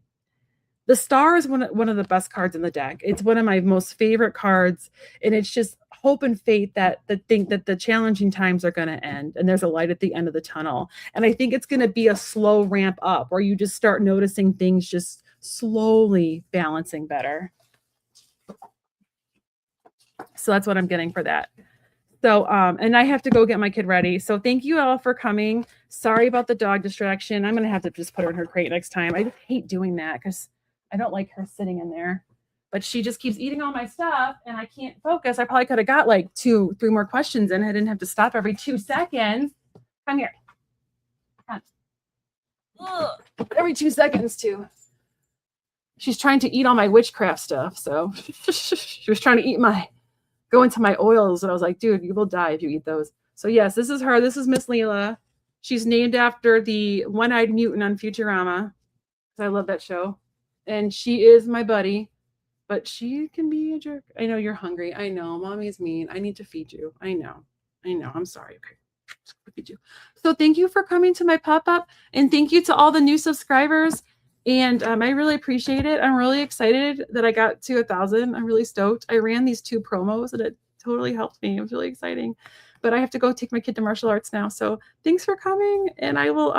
the star is one of the best cards in the deck. It's one of my most favorite cards, and it's just hope and faith that the challenging times are going to end, and there's a light at the end of the tunnel. And I think it's going to be a slow ramp up where you just start noticing things just slowly balancing better. So that's what I'm getting for that. So, and I have to go get my kid ready. So thank you all for coming. Sorry about the dog distraction. I'm going to have to just put her in her crate next time. I just hate doing that because I don't like her sitting in there. But she just keeps eating all my stuff and I can't focus. I probably could have got like 2, 3 more questions and I didn't have to stop every 2 seconds. Come here. Come. Every 2 seconds too. She's trying to eat all my witchcraft stuff. So she was trying to go into my oils, and I was like, dude, you will die if you eat those. So yes, this is her. This is Miss Leela. She's named after the one-eyed mutant on Futurama. I love that show. And she is my buddy, but she can be a jerk. I know you're hungry. I know mommy's mean. I need to feed you. I know. I'm sorry. Okay. Feed you. So thank you for coming to my pop-up, and thank you to all the new subscribers. And I really appreciate it. I'm really excited that I got to 1,000. I'm really stoked. I ran these 2 promos and it totally helped me. It was really exciting. But I have to go take my kid to martial arts now. So thanks for coming. And I will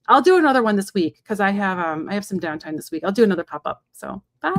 I'll do another one this week because I have some downtime this week. I'll do another pop-up. So bye.